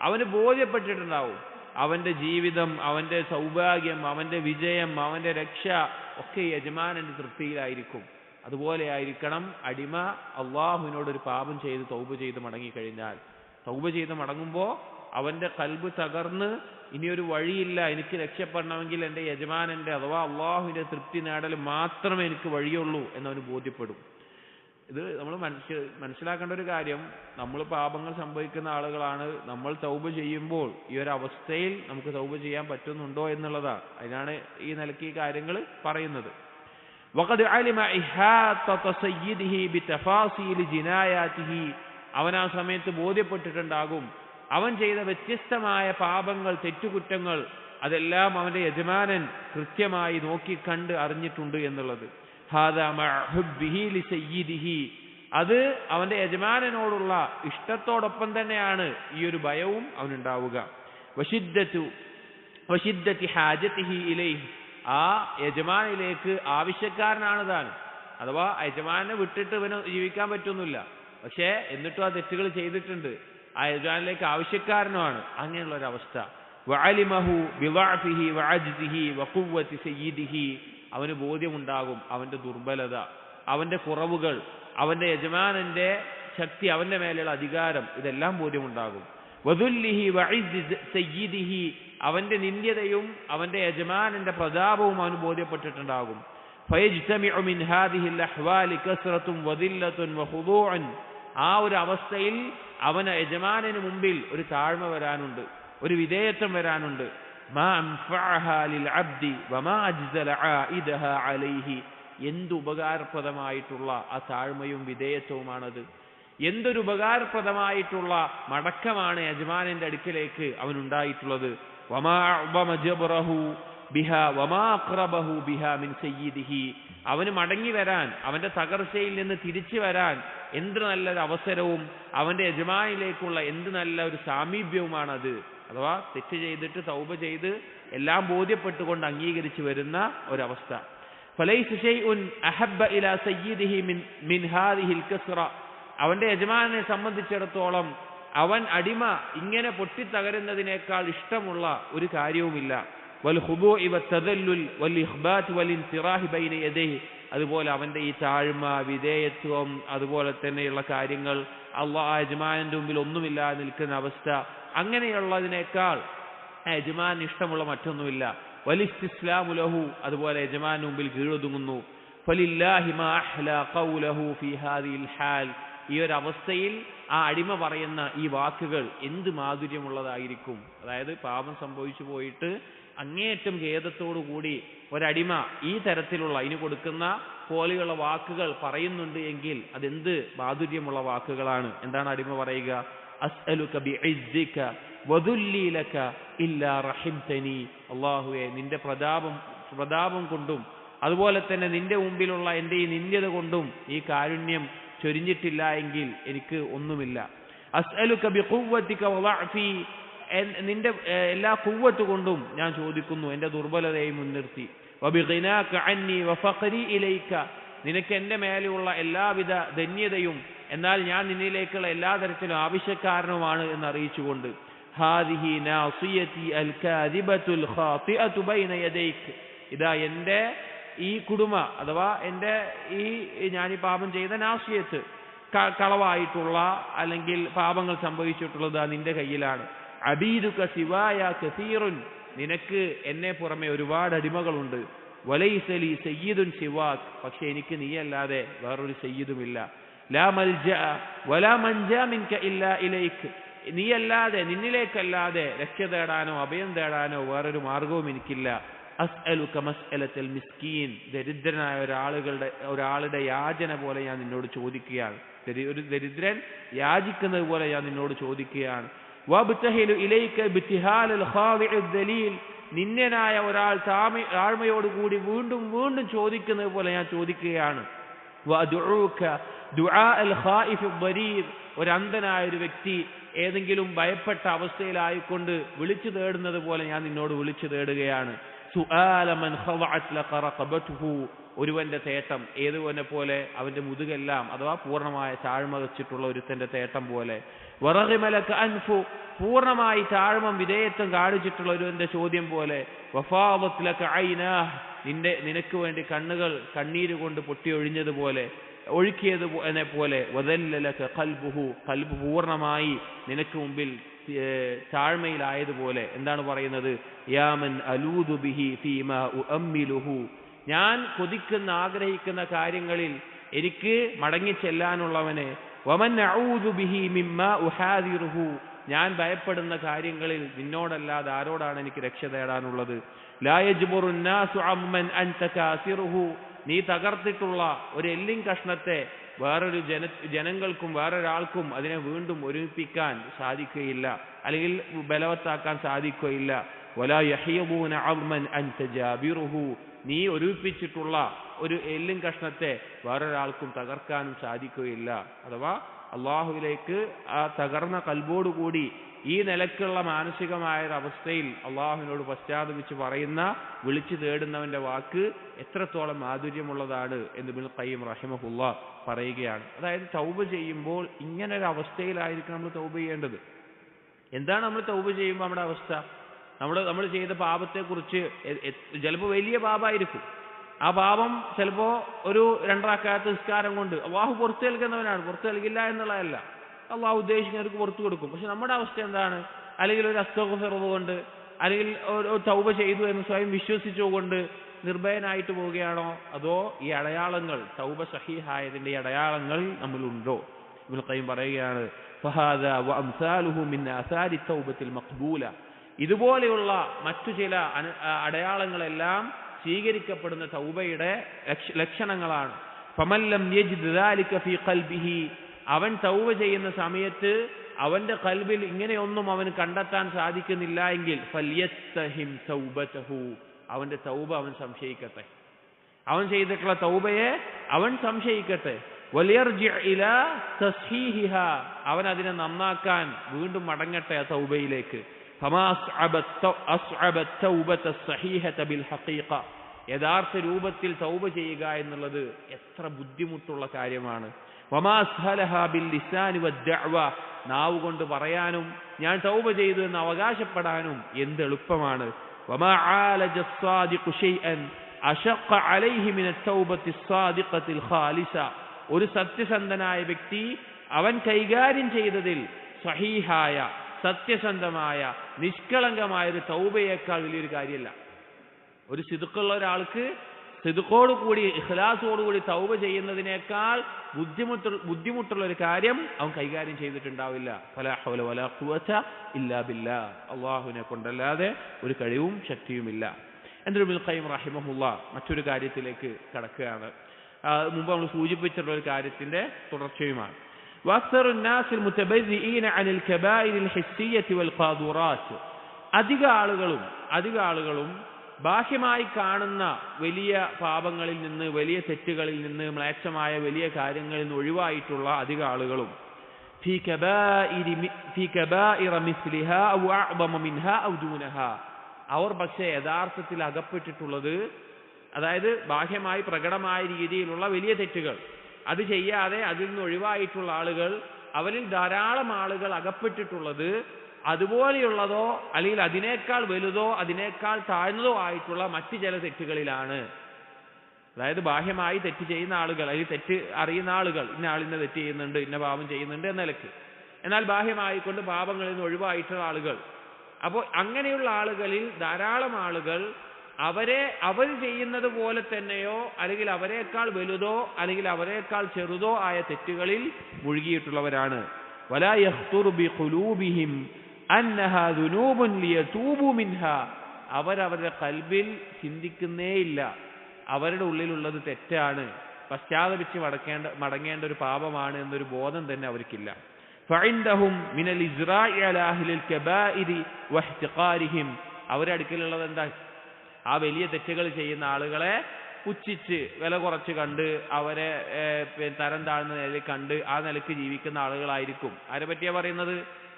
അവന് ബോധ്യപ്പെട്ടിട്ടുണ്ടാവും അവന്റെ ജീവിതം, അവന്റെ സൗഭാഗ്യം, അവന്റെ വിജയം, അവന്റെ രക്ഷ ഒക്കെ യജമാനന്റെ തൃപ്തിയിലായിരിക്കും. അതുപോലെ ആയിരിക്കണം അടിമ അള്ളാഹുവിനോടൊരു പാപം ചെയ്ത് തൗബ ചെയ്ത് മടങ്ങിക്കഴിഞ്ഞാൽ. തൗബ ചെയ്ത് മടങ്ങുമ്പോൾ അവന്റെ കൽബ് തകർന്ന് ഇനിയൊരു വഴിയില്ല, എനിക്ക് രക്ഷപ്പെടണമെങ്കിൽ എൻ്റെ യജമാനന്റെ അഥവാ അള്ളാഹുവിന്റെ തൃപ്തി നേടൽ മാത്രമേ എനിക്ക് വഴിയുള്ളൂ എന്നവന് ബോധ്യപ്പെടും. ഇത് നമ്മൾ മനസ്സിലാക്കേണ്ട ഒരു കാര്യം, നമ്മൾ പാപങ്ങൾ സംഭവിക്കുന്ന ആളുകളാണ്. നമ്മൾ തൗബ ചെയ്യുമ്പോൾ ഈ ഒരു അവസ്ഥയിൽ നമുക്ക് തൗബ ചെയ്യാൻ പറ്റുന്നുണ്ടോ എന്നുള്ളതാണ്. അതിനാണ് ഈ നിലയ്ക്ക് ഈ കാര്യങ്ങൾ പറയുന്നത്. വഖദ് അലിമ ഇഹാത്തത സയ്യിദിഹി ബിതഫാസീൽ ജിനായാതിഹി, അവൻ ആ സമയത്ത് ബോധ്യപ്പെട്ടിട്ടുണ്ടാകും അവൻ ചെയ്ത വ്യത്യസ്തമായ പാപങ്ങൾ, തെറ്റുകുറ്റങ്ങൾ അതെല്ലാം അവന്റെ യജമാനൻ കൃത്യമായി നോക്കിക്കണ്ട് അറിഞ്ഞിട്ടുണ്ട് എന്നുള്ളത്. ഹാദാ മഅ ഹുബ്ബിഹി ലിസയ്യിദിഹി, അത് അവന്റെ യജമാനനോടുള്ള ഇഷ്ടത്തോടൊപ്പം തന്നെയാണ് ഈ ഒരു ഭയവും അവനുണ്ടാവുക. വശിദ്ദതി ഹാജതിഹി ഇലൈഹി, ആ യജമാനിലേക്ക് ആവശ്യക്കാരനാണ് താൻ. അഥവാ യജമാനെ വിട്ടിട്ട് ഇവന് ജീവിക്കാൻ പറ്റുന്നില്ല, പക്ഷേ എന്നിട്ടും ആ തെറ്റുകൾ ചെയ്തിട്ടുണ്ട്. ആ യജമാനിലേക്ക് ആവശ്യക്കാരനുമാണ്. അങ്ങനെയുള്ള ഒരു അവസ്ഥ. വഅലിമഹു ബിളഅഫിഹി വഅജ്സിഹി വഖുവ്വതി സയ്യിദിഹി, അവന് ബോധ്യമുണ്ടാകും അവന്റെ ദുർബലത, അവന്റെ കുറവുകൾ, അവന്റെ യജമാനന്റെ ശക്തി, അവന്റെ മേലെയുള്ള അധികാരം, ഇതെല്ലാം ബോധ്യമുണ്ടാകും. വദുല്ലിഹി വഇസ്സി സയ്യിദിഹി, അവന്റെ നിന്ദ്യതയും അവന്റെ യജമാനന്റെ പ്രതാപവും അവന് ബോധ്യപ്പെട്ടിട്ടുണ്ടാകും. ഫയജ്തമിഉ മിൻ ഹാദിഹിൽ അഹ്വാലി കസ്റത്തുൻ വദില്ലത്തുൻ വഖുദൂഉൻ, ആ ഒരു അവസ്ഥയിൽ അവന് യജമാനന് മുമ്പിൽ ഒരു താഴ്മ വരാനുണ്ട്, ഒരു വിധേയത്വം വരാനുണ്ട്. മാ അൻഫഅഹാ ലിൽ അബ്ദി വമാ അജ്സല ആഇദഹാ അലൈഹി, എന്ത് ഉപകാരപ്രദമായിട്ടുള്ള ആ താഴ്മയും വിധേയത്വവുമാണത്. എന്തൊരു ഉപകാരപ്രദമായിട്ടുള്ള മടക്കമാണ് യജമാനന്റെ അടുക്കലേക്ക് അവനുണ്ടായിട്ടുള്ളത്. വമാ അഅ്ബമ ജബ്റഹു ബിഹാ വമാ അഖ്റബഹു ബിഹാ മിൻ സയ്യിദിഹി, അവന് മടങ്ങി വരാൻ, അവന്റെ തകർച്ചയിൽ നിന്ന് തിരിച്ചു വരാൻ എന്ത് നല്ലൊരു അവസരവും, അവന്റെ യജമാനിലേക്കുള്ള എന്ത് നല്ല ഒരു സാമീപ്യവുമാണത്. അഥവാ തെറ്റ് ചെയ്തിട്ട് തൗബ ചെയ്ത് എല്ലാം ബോധ്യപ്പെട്ടുകൊണ്ട് അംഗീകരിച്ചു വരുന്ന ഒരവസ്ഥ. ഫലൈസ ശൈഉൻ അഹബ്ബ ഇലാ സയ്യിദിഹി മിൻ ഹാദിഹിൽ കസ്റ, അവന്റെ യജമാനെ സംബന്ധിച്ചിടത്തോളം അവൻ അടിമ ഇങ്ങനെ പൊട്ടിത്തകരുന്നതിനേക്കാൾ ഇഷ്ടമുള്ള ഒരു കാര്യവുമില്ല. വൽ ഖുദൂഇ വത്തദല്ലുൽ വൽ ഇഖ്ബാത് വൽ ഇൻതിറാഹി ബൈന യദൈഹി, അതുപോലെ അവന്റെ ഈ താഴ്മ, വിധേയത്വം, അതുപോലെ തന്നെയുള്ള കാര്യങ്ങൾ, അല്ലാഹ് യജമാനന്റെ മുമ്പിൽ ഒന്നുമില്ലാതെ നിൽക്കുന്ന അവസ്ഥ, അങ്ങനെയുള്ളതിനേക്കാൾ യജമാൻ ഇഷ്ടമുള്ള മറ്റൊന്നുമില്ല. വലിസ്തിസ്ലാമു ലഹു, അതുപോലെ യജമാനു മുമ്പിൽ കീഴൊതുങ്ങുന്നു. ഫലില്ലാഹി മാ അഹ്ലാ ഖൗലഹു ഫീ ഹാദിഹിൽ ഹാൽ, ഈ ഒരു അവസ്ഥയിൽ ആ അടിമ പറയുന്ന ഈ വാക്കുകൾ എന്ത് മാധുര്യമുള്ളതായിരിക്കും. അതായത് പാപം സംഭവിച്ചു പോയിട്ട് അങ്ങേയറ്റം ഖേദത്തോടു കൂടി ഒരടിമ ഈ തരത്തിലുള്ള ഇനി കൊടുക്കുന്ന പോലെയുള്ള വാക്കുകൾ പറയുന്നുണ്ട് എങ്കിൽ അതെന്ത് മാധുര്യമുള്ള വാക്കുകളാണ്. എന്താണ് അടിമ പറയുക? അസ്അലുക ബിഇസ്സിക വദുല്ലി ലക ഇല്ലാ റഹിംതനി, അല്ലാഹുവേ നിന്റെ പ്രതാപം കൊണ്ടും അതുപോലെ തന്നെ നിന്റെ മുമ്പിലുള്ള എൻ്റെ ഈ നിന്ദ്യത കൊണ്ടും ഈ കാരുണ്യം ചൊരിഞ്ഞിട്ടില്ല എങ്കിൽ എനിക്ക് ഒന്നുമില്ല. അസ്അലുക ബിഖുവ്വതിക വളഅഫി, നിന്റെ എല്ലാ ഖുവ്വത്ത് കൊണ്ടും ഞാൻ ചോദിക്കുന്നു, എൻ്റെ ദുർബലതയെ മുൻനിർത്തി. വബിഗിനാക അന്നി വഫഖരി ഇലൈക, നിനക്ക് എൻ്റെ മേലെയുള്ള എല്ലാവിധ ധന്യതയും എന്നാൽ ഞാൻ നിന്നിലേക്കുള്ള എല്ലാ തരത്തിലും ആവശ്യക്കാരനുമാണ് എന്ന് അറിയിച്ചുകൊണ്ട്. ഹാദിഹി നാസിയതി അൽ കാദിബത്തുൽ ഖാതിഅതു ബൈന യദൈക, ഇതാ എൻ്റെ ഈ കുടുമ അഥവാ എൻ്റെ ഈ ഞാൻ ഈ പാപം ചെയ്ത നാസിയത്ത്, കളവായിട്ടുള്ള അല്ലെങ്കിൽ പാപങ്ങൾ സംഭവിച്ചിട്ടുള്ളത് നിന്റെ കയ്യിലാണ്. അബീദുക സിവായ കസീറുൻ, നിനക്ക് എന്നെ പുറമെ ഒരുപാട് അടിമകളുണ്ട്. വലൈസലി സയ്യിദുൻ സിവാക്, പക്ഷെ എനിക്ക് നീയല്ലാതെ വേറൊരു സയ്യിദുമില്ല. ലാ മൽജഅ വലാ മൻജാ മിൻക ഇല്ലാ ഇലൈക്, നീയല്ലാതെ നിന്നിലേക്കല്ലാതെ രക്ഷ തേടാനോ അഭയം തേടാനോ വേറൊരു മാർഗവും എനിക്കില്ല. അസ്അലുക മസ്അലത്തൽ മിസ്കീൻ, ദരിദ്രനായ ഒരാളുടെ യാചന പോലെ ഞാൻ നിന്നോട് ചോദിക്കുകയാണ്. ഒരു ദരിദ്രൻ യാചിക്കുന്നത് പോലെ ഞാൻ നിന്നോട് ചോദിക്കുകയാണ്. വബ്തഹിലു ഇലൈക ബിതിഹാലൽ ഖാദിഉ ദലീൽ, നിന്യനായ ഒരാൾ താഴ്മയോടുകൂടി വീണ്ടും വീണ്ടും ചോദിക്കുന്നത് പോലെ ഞാൻ ചോദിക്കുകയാണ്. വഅദുഊക ദുആഅൽ ഖായിഫു ദരീർ, ഒരു അന്ധനായ ഒരു വ്യക്തി ഏതെങ്കിലും ഭയപ്പെട്ട അവസ്ഥയിലായിക്കൊണ്ട് വിളിച്ചു തേടുന്നത് പോലെ ഞാൻ നിന്നോട് വിളിച്ചു തേടുകയാണ്. സുആല മൻ ഖളഅത് ലക റഖബതുഹു, ഒരുവന്റെ തേട്ടം ഏതുവനെ പോലെ അവന്റെ മുതുകെല്ലാം അഥവാ പൂർണ്ണമായ താഴ്മ വെച്ചിട്ടുള്ള ഒരുത്തന്റെ തേട്ടം പോലെ. വറഗിമലക അൻഫു, പൂർണ്ണമായി താഴ്മ വിധേയത്വം കാണിച്ചിട്ടുള്ള ഒരുവന്റെ ചോദ്യം പോലെ. വഫാദത് ലക ഐനാഹ്, നിനക്ക് വേണ്ടി കണ്ണുകൾ കണ്ണീര് കൊണ്ട് പൊട്ടിയൊഴിഞ്ഞതുപോലെ ഒഴുക്കിയത് പോലെ. വദല്ല ലക ഖൽബുഹു, ഖൽബ് പൂർണ്ണമായി നിനക്ക് മുമ്പിൽ താഴ്മയിലായതുപോലെ. എന്താണ് പറയുന്നത്? യാമൻ അലൂദു ബിഹി ഫീമാ ഉഅമ്മിലുഹു, ഞാൻ കൊതിക്കുന്ന ആഗ്രഹിക്കുന്ന കാര്യങ്ങളിൽ എനിക്ക് മടങ്ങിച്ചെല്ലാനുള്ളവനെ, വമൻ അഊദു ബിഹി മിമ്മാ ഉഹാദിറുഹു, ഞാൻ ഭയപ്പെടുന്ന കാര്യങ്ങളിൽ നിന്നോടല്ലാതെ ആരോടാണ് എനിക്ക് രക്ഷ തേടാനുള്ളത്. ലാ യജ്ബുറു നാസു അമ്മൻ അൻത കാസിറുഹു, നീ തകർത്തിട്ടുള്ള ഒരു എല്ലിൻ കഷ്ണത്തെ വേറൊരു ജനങ്ങൾക്കും വേറൊരാൾക്കും അതിനെ വീണ്ടും ഒരുമിപ്പിക്കാൻ സാധിക്കുകയില്ല, അല്ലെങ്കിൽ ബലവത്താക്കാൻ സാധിക്കുകയില്ല. വലാ യഹീബൂന അമ്മൻ അൻത ജാബിറുഹു, നീ ഒരുമിപ്പിച്ചിട്ടുള്ള ഒരു എല്ലിൻ കഷ്ണത്തെ വേറൊരാൾക്കും തകർക്കാനും സാധിക്കുകയില്ല. അഥവാ അള്ളാഹുവിലേക്ക് ആ തകർന്ന കൽബോടുകൂടി ഈ നിലക്കുള്ള മാനസികമായ അവസ്ഥയിൽ അള്ളാഹുവിനോട് പശ്ചാത്തപിച്ച് പറയുന്ന, വിളിച്ചു തേടുന്നവന്റെ വാക്ക് എത്രത്തോളം മാധുര്യമുള്ളതാണ് എന്ന് ഇബ്നുൽ ഖയ്യിം റഹിമഹുല്ലാഹ് പറയുകയാണ്. അതായത് തൗബ ചെയ്യുമ്പോൾ ഇങ്ങനെ ഒരു അവസ്ഥയിലായിരിക്കും നമ്മൾ തൗബ ചെയ്യേണ്ടത്. എന്താണ് നമ്മൾ തൗബ ചെയ്യുമ്പോൾ നമ്മുടെ അവസ്ഥ? നമ്മൾ ചെയ്ത പാപത്തെക്കുറിച്ച് ചിലപ്പോൾ വലിയ പാപമായിരിക്കും. ആ പാപം ചിലപ്പോൾ ഒരു 2 റക്അത്ത് നിസ്കാരം കൊണ്ട് അള്ളാഹു പുറത്തു നൽകുന്നവനാണ്, പുറത്തു നൽകില്ല എന്നുള്ളതല്ല, അള്ളാഹു ഉദ്ദേശിക്കുന്നവർക്ക് പുറത്തു കൊടുക്കും. പക്ഷെ നമ്മുടെ അവസ്ഥ എന്താണ്? അല്ലെങ്കിൽ ഒരു അസ്തഗ്ഫിർ കൊണ്ട്, അല്ലെങ്കിൽ ഒരു തൗബ ചെയ്തു എന്ന് സ്വയം വിശ്വസിച്ചുകൊണ്ട് നിർഭയനായിട്ട് പോവുകയാണോ? അതോ ഈ അടയാളങ്ങൾ, തൗബ സഹീഹായതിന്റെ അടയാളങ്ങൾ നമ്മളുണ്ടോ? ഇബ്നുൽ ഖയ്യിം പറയുകയാണ്, ഫഹാദാ വഅംസാലുഹു മിൻ ആസാരി തൗബത്തിൽ മഖ്ബൂല, ഇതുപോലെയുള്ള മറ്റു ചില അടയാളങ്ങളെല്ലാം സ്വീകരിക്കപ്പെടുന്ന തൗബയുടെ ലക്ഷണങ്ങളാണ്. ഫമൻ ലം യജിദ് ദാലിക ഫീ ഖൽബിഹി, അവൻ തൗബ ചെയ്യുന്ന സമയത്ത് അവന്റെ ഖൽബിൽ ഇങ്ങനെയൊന്നും അവന് കണ്ടെത്താൻ സാധിക്കുന്നില്ല എങ്കിൽ ഫൽയസ്തഹിം തൗബതഹു, അവന്റെ തൗബ അവൻ സംശയിക്കട്ടെ, അവൻ ചെയ്തിട്ടുള്ള തൗബയെ അവൻ സംശയിക്കട്ടെ. വലിയർജി ഇലാ തസ്ഹീഹിഹാ, അവൻ അതിനെ നന്നാക്കാൻ വീണ്ടും മടങ്ങട്ടെ ആ തൗബയിലേക്ക്. ഫമാ അസ്അബ തൗബത സഹീഹത ബിൽ ഹഖീഖ, യഥാർത്ഥ രൂപത്തിൽ തൗബ ചെയ്യുക എന്നുള്ളത് എത്ര ബുദ്ധിമുട്ടുള്ള കാര്യമാണ്. വമാ അസ്ഹലഹാ ബിൽ ലിസാനി വദ്ദഅവ, നാവ് കൊണ്ട് പറയാനും ഞാൻ തൗബ ചെയ്തു എന്ന് അവകാശപ്പെടാനും എന്ത് എളുപ്പമാണ്. വമാ ആലജ സ്സാദിഖു ശൈഅൻ അശഖ അലൈഹി മിന തൗബത്തി സ്സാദിഖത്തിൽ ഖാലിസ, ഒരു സത്യസന്ധനായ വ്യക്തി അവൻ കൈകാര്യം ചെയ്തതിൽ സഹീഹായ സത്യസന്ധമായ നിഷ്കളങ്കമായ ഒരു തൗബയേക്കാൾ വലിയൊരു കാര്യമല്ല. ഒരു സിദ്ഖുള്ള ഒരാൾക്ക് സിദ്ഖോടുകൂടി ഇഖ്ലാസോടുകൂടി തൗബ ചെയ്യുന്നതിനേക്കാൾ ബുദ്ധിമുട്ടുള്ള ഒരു കാര്യം അവൻ കൈകാര്യം ചെയ്തിട്ടുണ്ടാവില്ല. ഫലാ ഹൗല വലാ ഖുവത ഇല്ലാ ബില്ലാഹ്, അള്ളാഹുവിനെ കൊണ്ടല്ലാതെ ഒരു കഴിവും ശക്തിയുമില്ല. എന്നിട്ട് ഇബ്നുൽ ഖയ്യിം റഹിമഹുല്ലാഹ് മറ്റൊരു കാര്യത്തിലേക്ക് കടക്കുകയാണ്. മുമ്പ് നമ്മൾ സൂചിപ്പിച്ചിട്ടുള്ള ഒരു കാര്യത്തിന്റെ തുടർച്ചയുമാണ്. وأكثر الناس المتبرئين عن الكبائر الحسية والقاذورات, അധിക ആളുകളും ബാഹ്യമായി കാണുന്ന വലിയ പാപങ്ങളിൽ നിന്ന്, വലിയ തെറ്റുകളിൽ നിന്ന്, മ്ലേച്ഛമായ വലിയ കാര്യങ്ങളിൽ നിന്ന് ഒഴിവായിട്ടുള്ള അധിക ആളുകളും في كبائر مثلها أو أعظم منها أو دونها, അവർ പക്ഷേ യഥാർത്ഥത്തിൽ അകപ്പെട്ടിട്ടുള്ളത്, അതായത് ബാഹ്യമായി പ്രകടമായ രീതിയിലുള്ള വലിയ തെറ്റുകൾ അത് ചെയ്യാതെ അതിൽ നിന്ന് ഒഴിവായിട്ടുള്ള ആളുകൾ, അവരിൽ ധാരാളം ആളുകൾ അകപ്പെട്ടിട്ടുള്ളത് അതുപോലെയുള്ളതോ അല്ലെങ്കിൽ അതിനേക്കാൾ വലുതോ അതിനേക്കാൾ താഴ്ന്നതോ ആയിട്ടുള്ള മറ്റു ചില തെറ്റുകളിലാണ്. അതായത് ബാഹ്യമായി തെറ്റ് ചെയ്യുന്ന ആളുകൾ, അല്ലെങ്കിൽ തെറ്റ് അറിയുന്ന ആളുകൾ, ഇന്ന ആളിന്ന തെറ്റ് ചെയ്യുന്നുണ്ട്, ഇന്ന പാപം ചെയ്യുന്നുണ്ട് എന്ന നിലക്ക്, എന്നാൽ ബാഹ്യമായിക്കൊണ്ട് പാപങ്ങളിൽ നിന്ന് ഒഴിവായിട്ടുള്ള ആളുകൾ. അപ്പോൾ അങ്ങനെയുള്ള ആളുകളിൽ ധാരാളം ആളുകൾ അവർ ചെയ്യുന്നത് പോലെ തന്നെയോ അല്ലെങ്കിൽ അവരെക്കാൾ വലുതോ അല്ലെങ്കിൽ അവരെക്കാൾ ചെറുതോ ആയ തെറ്റുകളിൽ മുഴുകിയിട്ടുള്ളവരാണ്. വലാ യഖ്തുറു ബിഖുലൂബിഹിം അന്നഹാ ദുനൂബുൻ ലിയതൂബു മിൻഹാ, അവരവരുടെ ഖൽബിൽ ചിന്തിക്കുന്നേയില്ല അവരുടെ ഉള്ളിലുള്ളത് തെറ്റാണ്, പശ്ചാത്തപിച്ച് മടങ്ങേണ്ട ഒരു പാപമാണ് എന്നൊരു ബോധം തന്നെ അവർക്കില്ല. ഫഇൻദഹും മിനൽ ഇസ്റാഇ അലാ അഹ്ലിൽ കബാഇരി വഇഹ്തിഖാരിഹിം, അവരുടെ അടുക്കലുള്ളത് എന്താ? ആ വലിയ തെറ്റുകൾ ചെയ്യുന്ന ആളുകളെ പുച്ഛിച്ച് വില കുറച്ച് കണ്ട് അവരെ തരം താഴ്ന്ന നിലയിൽ കണ്ട് ആ നിലക്ക് ജീവിക്കുന്ന ആളുകളായിരിക്കും. ആരെ പറ്റിയാ പറയുന്നത്?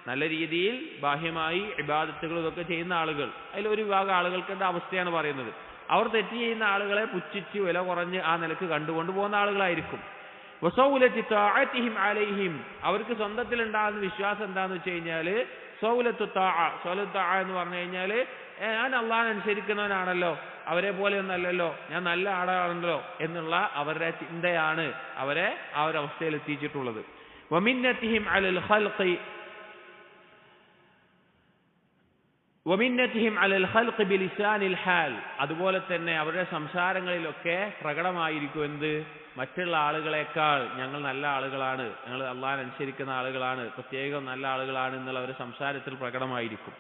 നല്ല രീതിയിൽ ബാഹ്യമായി ഇബാദത്തുകൾ ഇതൊക്കെ ചെയ്യുന്ന ആളുകൾ. അതിലൊരു വിഭാഗം ആളുകൾക്ക് എന്താ അവസ്ഥയാണ് പറയുന്നത്? അവർ തെറ്റ് ചെയ്യുന്ന ആളുകളെ പുച്ഛിച്ച് വില കുറഞ്ഞ് ആ നിലക്ക് കണ്ടുകൊണ്ട് പോകുന്ന ആളുകളായിരിക്കും. വസൗലത്തി തആഅതിഹിം അലൈഹിം, അവർക്ക് സ്വന്തത്തിൽ ഉണ്ടാകുന്ന വിശ്വാസം എന്താന്ന് വെച്ച് കഴിഞ്ഞാല് സൗലത്തു താഅ എന്ന് പറഞ്ഞു കഴിഞ്ഞാല് ഞാൻ അള്ളാഹനെ അനുസരിക്കുന്നവനാണല്ലോ, അവരെ പോലെ ഒന്നല്ലല്ലോ, ഞാൻ നല്ല ആളാണല്ലോ എന്നുള്ള അവരുടെ ചിന്തയാണ് അവരെ ആ ഒരു അവസ്ഥയിൽ എത്തിച്ചിട്ടുള്ളത്. വമിന്നതിഹിം അലൽ ഖൽഖി ബിലിസാനിൽ ഹാൽ, അതുപോലെ തന്നെ അവരുടെ സംസാരങ്ങളിലൊക്കെ പ്രകടമായിരിക്കും എന്ത്? മറ്റുള്ള ആളുകളെക്കാൾ ഞങ്ങൾ നല്ല ആളുകളാണ്, ഞങ്ങൾ അള്ളാഹനെ അനുസരിക്കുന്ന ആളുകളാണ്, പ്രത്യേകം നല്ല ആളുകളാണ് എന്നുള്ള ഒരു സംസാരത്തിൽ പ്രകടമായിരിക്കും.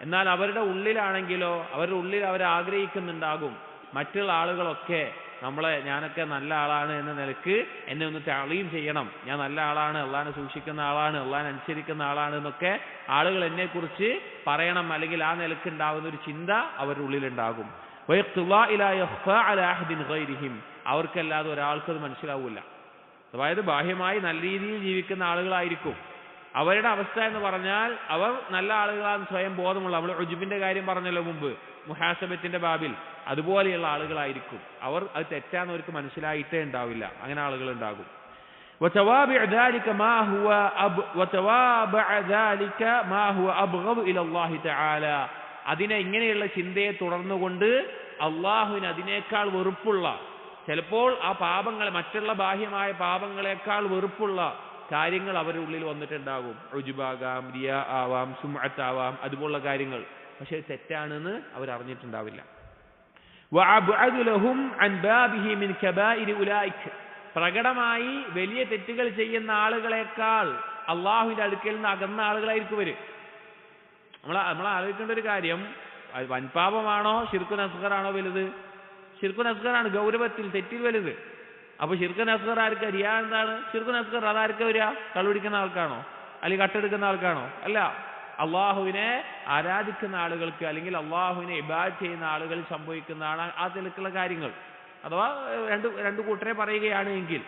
എന്നാൽ അവരുടെ ഉള്ളിലാണെങ്കിലോ അവരുടെ ഉള്ളിൽ അവർ ആഗ്രഹിക്കുന്നുണ്ടാകും മറ്റുള്ള ആളുകളൊക്കെ ഞാനൊക്കെ നല്ല ആളാണ് എന്ന നിലക്ക് എന്നെ ഒന്ന് തഅലീം ചെയ്യണം, ഞാൻ നല്ല ആളാണ്, അള്ളാഹനെ സൂക്ഷിക്കുന്ന ആളാണ്, അള്ളാഹനെ അനുസരിക്കുന്ന ആളാണ് എന്നൊക്കെ ആളുകൾ എന്നെക്കുറിച്ച് പറയണം, അല്ലെങ്കിൽ ആ നിലക്ക് ഉണ്ടാകുന്ന ഒരു ചിന്ത അവരുടെ ഉള്ളിലുണ്ടാകും. അവർക്കല്ലാതെ ഒരാൾക്കത് മനസ്സിലാവൂല. അതായത് ബാഹ്യമായി നല്ല രീതിയിൽ ജീവിക്കുന്ന ആളുകളായിരിക്കും. അവരുടെ അവസ്ഥ എന്ന് പറഞ്ഞാൽ അവർ നല്ല ആളുകളാണ് സ്വയം ബോധമുള്ള, നമ്മൾ ഉജുബിന്റെ കാര്യം പറഞ്ഞല്ലോ മുമ്പ് മുഹാസബത്തിന്റെ ബാബിൽ, അതുപോലെയുള്ള ആളുകളായിരിക്കും. അവർ അത് തെറ്റാന്ന് അവർക്ക് മനസ്സിലായിട്ടേ ഉണ്ടാവില്ല, അങ്ങനെ ആളുകൾ ഉണ്ടാകും. അതിനെ ഇങ്ങനെയുള്ള ചിന്തയെ തുടർന്നുകൊണ്ട് അള്ളാഹുവിന് അതിനേക്കാൾ വെറുപ്പുള്ള, ചിലപ്പോൾ ആ പാപങ്ങൾ മറ്റുള്ള ബാഹ്യമായ പാപങ്ങളെക്കാൾ വെറുപ്പുള്ള കാര്യങ്ങൾ അവരുടെ ഉള്ളിൽ വന്നിട്ടുണ്ടാകും. ഉജുബാകാം, റിയാ ആവാം, സുംഅത്താവാം, അതുപോലുള്ള കാര്യങ്ങൾ. പക്ഷെ തെറ്റാണെന്ന് അവർ അറിഞ്ഞിട്ടുണ്ടാവില്ല. പ്രകടമായി വലിയ തെറ്റുകൾ ചെയ്യുന്ന ആളുകളെക്കാൾ അള്ളാഹുവിന്റെ അടുക്കൽ നിന്ന് അകന്ന ആളുകളായിരിക്കും ഇവര്. നമ്മൾ ആലോചിക്കേണ്ട ഒരു കാര്യം, വൻപാപമാണോ ശിർക്കുൻ അസ്ഗറാണോ വലുത്? ശിർക്കുൻ അസ്ഗറാണ് ഗൗരവത്തിൽ, തെറ്റിൽ വലുത്. അപ്പൊ ശിർക്കുൻ അസ്ഗർ ആർക്കാ? റിയാ എന്താണ്? ശിർക്കുൻ അസ്ഗർ അതാർക്കാ വരിക? കള്ളുപിടിക്കുന്ന ആൾക്കാണോ അല്ലെങ്കിൽ കട്ടെടുക്കുന്ന ആൾക്കാണോ? അല്ല, അള്ളാഹുവിനെ ആരാധിക്കുന്ന ആളുകൾക്ക് അല്ലെങ്കിൽ അള്ളാഹുവിനെ ഇബാദത്ത് ചെയ്യുന്ന ആളുകൾ സംഭവിക്കുന്നതാണ് ആ നിലക്കുള്ള കാര്യങ്ങൾ. അഥവാ രണ്ടു കൂട്ടരെ പറയുകയാണ് എങ്കിൽ,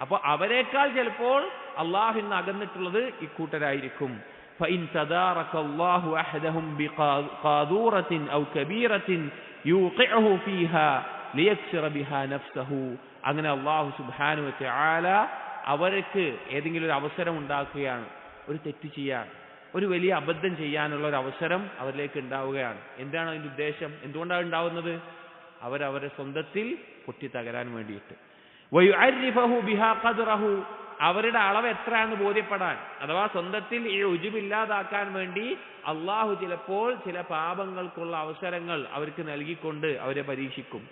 അപ്പൊ അവരെക്കാൾ ചിലപ്പോൾ അള്ളാഹുവിൽ നിന്ന് അകന്നിട്ടുള്ളത് ഇക്കൂട്ടരായിരിക്കും. فإن تدارك الله أحدهم بقاذورة أو كبيرة يوقعه فيها ليكسر بها نفسه. അങ്ങനെ അള്ളാഹു സുബ്ഹാനഹു വ തആല അവർക്ക് ഏതെങ്കിലും ഒരു അവസരം ഉണ്ടാക്കുകയാണ്, ഒരു തെറ്റ് ചെയ്യാൻ, ഒരു വലിയ അബദ്ധം ചെയ്യാനുള്ള ഒരു അവസരം അവരിലേക്ക് ഉണ്ടാവുകയാണ്. എന്താണ് അതിന്റെ ഉദ്ദേശം? എന്തുകൊണ്ടാണ് ഉണ്ടാവുന്നത്? അവരവരുടെ സ്വന്തത്തിൽ പൊട്ടിത്തകരാൻ വേണ്ടിയിട്ട്. വയുഅരിഫഹു ബിഹാ ഖദ്റഹു, അവരുടെ അളവ് എത്രയാണെന്ന് ബോധ്യപ്പെടാൻ, അഥവാ സ്വന്തത്തിൽ ഈ ഉജുബില്ലാതാക്കാൻ വേണ്ടി അള്ളാഹു ചിലപ്പോൾ ചില പാപങ്ങൾക്കുള്ള അവസരങ്ങൾ അവർക്ക് നൽകിക്കൊണ്ട് അവരെ പരീക്ഷിക്കും.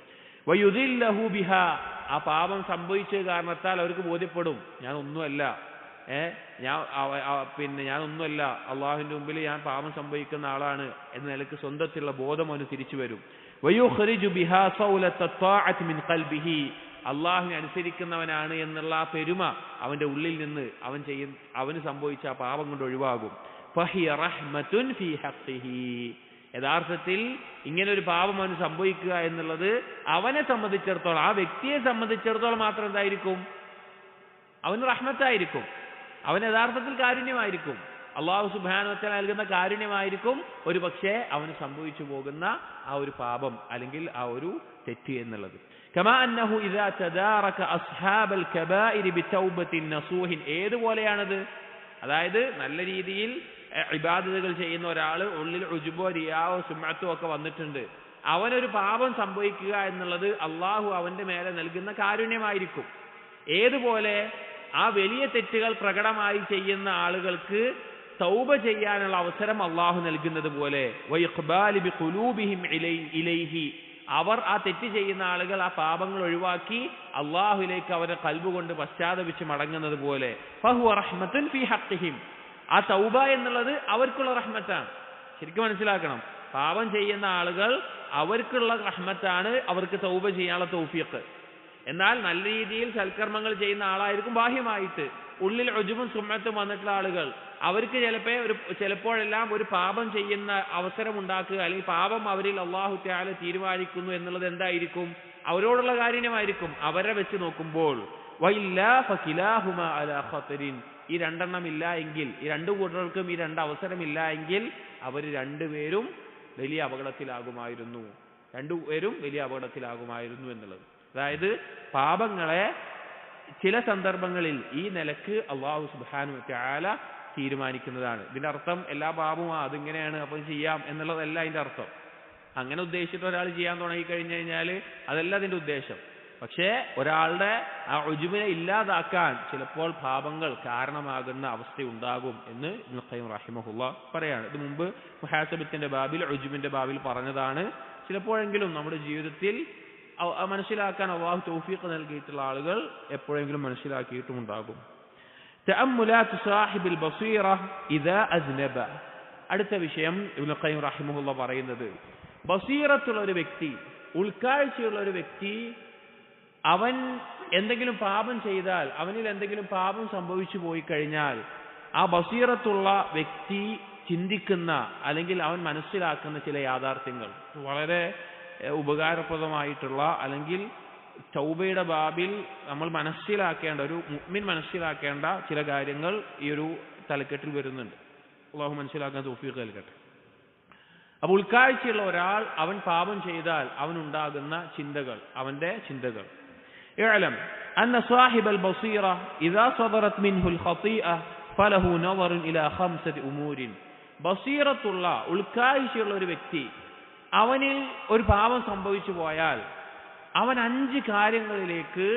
വയുദില്ലഹു ബിഹാ, ആ പാപം സംഭവിച്ച കാരണത്താൽ അവർക്ക് ബോധ്യപ്പെടും ഞാനൊന്നുമല്ല, ഞാനൊന്നുമല്ല, അള്ളാഹുവിന്റെ മുമ്പിൽ ഞാൻ പാപം സംഭവിക്കുന്ന ആളാണ് എന്ന നിലക്ക് സ്വന്തത്തിലുള്ള ബോധം അവന് തിരിച്ചു വരും. വയുഖ്രിജു ബിഹാ സൗലത ത്വാഅതി മിൻ ഖൽബിഹി, അള്ളാഹുവിനെ അനുസരിക്കുന്നവനാണ് എന്നുള്ള ആ പെരുമ അവന്റെ ഉള്ളിൽ നിന്ന് അവന് സംഭവിച്ച ആ പാപം കൊണ്ട് ഒഴിവാകും. ഫഹിയ റഹ്മത്തുൻ ഫീ ഹഖ്ഖിഹി, യഥാർത്ഥത്തിൽ ഇങ്ങനെ ഒരു പാപം അവന് സംഭവിക്കുക എന്നുള്ളത് അവനെ സംബന്ധിച്ചിടത്തോളം, ആ വ്യക്തിയെ സംബന്ധിച്ചിടത്തോളം മാത്രം എന്തായിരിക്കും? അവന് റഹ്മത്തായിരിക്കും, അവന് യഥാർത്ഥത്തിൽ കാരുണ്യമായിരിക്കും. അള്ളാഹു സുബ്ഹാനഹു വ തആല നൽകുന്ന കാരുണ്യമായിരിക്കും ഒരു പക്ഷേ അവന് സംഭവിച്ചു പോകുന്ന ആ ഒരു പാപം അല്ലെങ്കിൽ ആ ഒരു തെറ്റ് എന്നുള്ളത്. കമാ അന്നഹു ഇദാ തദാറക അസ്ഹാബൽ കബായിരി ബിതൗബത്തിൻ നസൂഹിൻ, ഏതുപോലെയാണത്? അതായത് നല്ല രീതിയിൽ ഇബാദത്തുകൾ ചെയ്യുന്ന ഒരാൾ ഉള്ളിൽ ഉജുബോ റിയാവോ സുമഅത്തോ ഒക്കെ വന്നിട്ടുണ്ട്, അവനൊരു പാപം സംഭവിക്കുക എന്നുള്ളത് അള്ളാഹു അവന്റെ മേലെ നൽകുന്ന കാരുണ്യമായിരിക്കും. ഏതുപോലെ ആ വലിയ തെറ്റുകൾ പ്രകടമായി ചെയ്യുന്ന ആളുകൾക്ക് തൗബ ചെയ്യാനുള്ള അവസരം അള്ളാഹു നൽകുന്നത് പോലെ, വഇഖ്ബാലി ബിഖുലൂബിഹിം ഇലൈഹി, അവർ ആ തെറ്റ് ചെയ്യുന്ന ആളുകൾ ആ പാപങ്ങൾ ഒഴിവാക്കി അള്ളാഹുവിലേക്ക് അവരുടെ ഖൽബ് കൊണ്ട് പശ്ചാത്തപിച്ച് മടങ്ങുന്നത് പോലെ, ഫഹുവ റഹ്മത്തുൻ ഫീ ഹഖ്ഖിഹിം, ആ തൗബ എന്നുള്ളത് അവർക്കുള്ള റഹ്മത്താണ്. ശരിക്കും മനസ്സിലാക്കണം, പാപം ചെയ്യുന്ന ആളുകൾ അവർക്കുള്ള റഹ്മത്താണ്, അവർക്ക് തൗബ ചെയ്യാനുള്ള തൗഫീഖ്. എന്നാൽ നല്ല രീതിയിൽ സൽക്കർമ്മങ്ങൾ ചെയ്യുന്ന ആളായിരിക്കും ബാഹ്യമായിട്ട്, ഉള്ളിൽ ഉജുബും സുമഅത്തും വന്നിട്ടുള്ള ആളുകൾ, അവർക്ക് ചിലപ്പോഴെല്ലാം ഒരു പാപം ചെയ്യുന്ന അവസരം ഉണ്ടാക്കുക അല്ലെങ്കിൽ പാപം അവരിൽ അല്ലാഹു തആല തീരുമാനിക്കുന്നു എന്നുള്ളത് എന്തായിരിക്കും? അവരോടുള്ള കാരുണ്യമായിരിക്കും. അവരെ വെച്ച് നോക്കുമ്പോൾ വഇല്ലാ ഫകിലാഹുമാ അലാ ഖതരിൻ, ഈ രണ്ടെണ്ണം ഇല്ല എങ്കിൽ, ഈ രണ്ടു കൂട്ടർക്കും ഈ രണ്ട് അവസരം ഇല്ല എങ്കിൽ അവർ രണ്ടുപേരും വലിയ അപകടത്തിലാകുമായിരുന്നു എന്നുള്ളത്. അതായത് പാപങ്ങളെ ചില സന്ദർഭങ്ങളിൽ ഈ നിലക്ക് അല്ലാഹു സുബ്ഹാനഹു വ തആല തീരുമാനിക്കുന്നതാണ്. ഇതിന്റെ അർത്ഥം എല്ലാ പാപവും അതിങ്ങനെയാണ് അപ്പം ചെയ്യാം എന്നുള്ളതല്ല അതിന്റെ അർത്ഥം. അങ്ങനെ ഉദ്ദേശിച്ചിട്ട് ഒരാൾ ചെയ്യാൻ തുടങ്ങി കഴിഞ്ഞു കഴിഞ്ഞാൽ അതല്ല അതിന്റെ ഉദ്ദേശം. പക്ഷേ ഒരാളുടെ ആ ഉജുബിനെ ഇല്ലാതാക്കാൻ ചിലപ്പോൾ പാപങ്ങൾ കാരണമാകുന്ന അവസ്ഥയുണ്ടാകും എന്ന് ഇബ്നുൽ ഖയ്യിം റഹിമഹുല്ലാഹ് പറയാണ്. ഇത് മുമ്പ് മുഹാസബത്തിന്റെ ബാബിൽ ഉജുബിന്റെ ബാബിൽ പറഞ്ഞതാണ്. ചിലപ്പോഴെങ്കിലും നമ്മുടെ ജീവിതത്തിൽ മനസ്സിലാക്കാൻ അല്ലാഹു തൗഫീഖ് നൽകിയിട്ടുള്ള ആളുകൾ എപ്പോഴെങ്കിലും മനസ്സിലാക്കിയിട്ടുമുണ്ടാകും. തഅമ്മുലാത്തു സാഹിബിൽ ബസീറ ഇദാ അസ്നബ. അടുത്ത വിഷയം ഇബ്നുൽ ഖയ്യിം റഹിമഹുല്ലാഹ് പറയുന്നത്, ബസീറത്തുള്ള ഒരു വ്യക്തി, ഉൾക്കാഴ്ചയുള്ള ഒരു വ്യക്തി, അവൻ എന്തെങ്കിലും പാപം ചെയ്താൽ, അവനിൽ എന്തെങ്കിലും പാപം സംഭവിച്ചു പോയി കഴിഞ്ഞാൽ ആ ബസീറത്തുള്ള വ്യക്തി ചിന്തിക്കുന്ന അല്ലെങ്കിൽ അവൻ മനസ്സിലാക്കുന്ന ചില യാഥാർത്ഥ്യങ്ങൾ, വളരെ ഉപകാരപ്രദമായിട്ടുള്ള അല്ലെങ്കിൽ തൗബയുടെ ബാബിൽ നമ്മൾ മനസ്സിലാക്കേണ്ട, ഒരു മുഅ്മിൻ മനസ്സിലാക്കേണ്ട ചില കാര്യങ്ങൾ ഈ ഒരു തലക്കെട്ടിൽ വരുന്നുണ്ട്. അല്ലാഹു മനസ്സിലാക്കാൻ തൗഫീഖ് നൽകട്ടെ. അപ്പോൾ ഉൾക്കാഴ്ചയുള്ള ഒരാൾ അവൻ പാപം ചെയ്താൽ അവനുണ്ടാകുന്ന ചിന്തകൾ, അവന്റെ ചിന്തകൾ. اعلم أن صاحب البصيرة إذا صدرت منه الخطيئة فله نظر إلى 5 أمور. ബസീറത്തുള്ള ഉൾക്കാഴ്ചയുള്ള ഒരു വ്യക്തി, അവനിൽ ഒരു പാപം സംഭവിച്ചു പോയാൽ അവൻ 5 കാര്യങ്ങളിലേക്ക്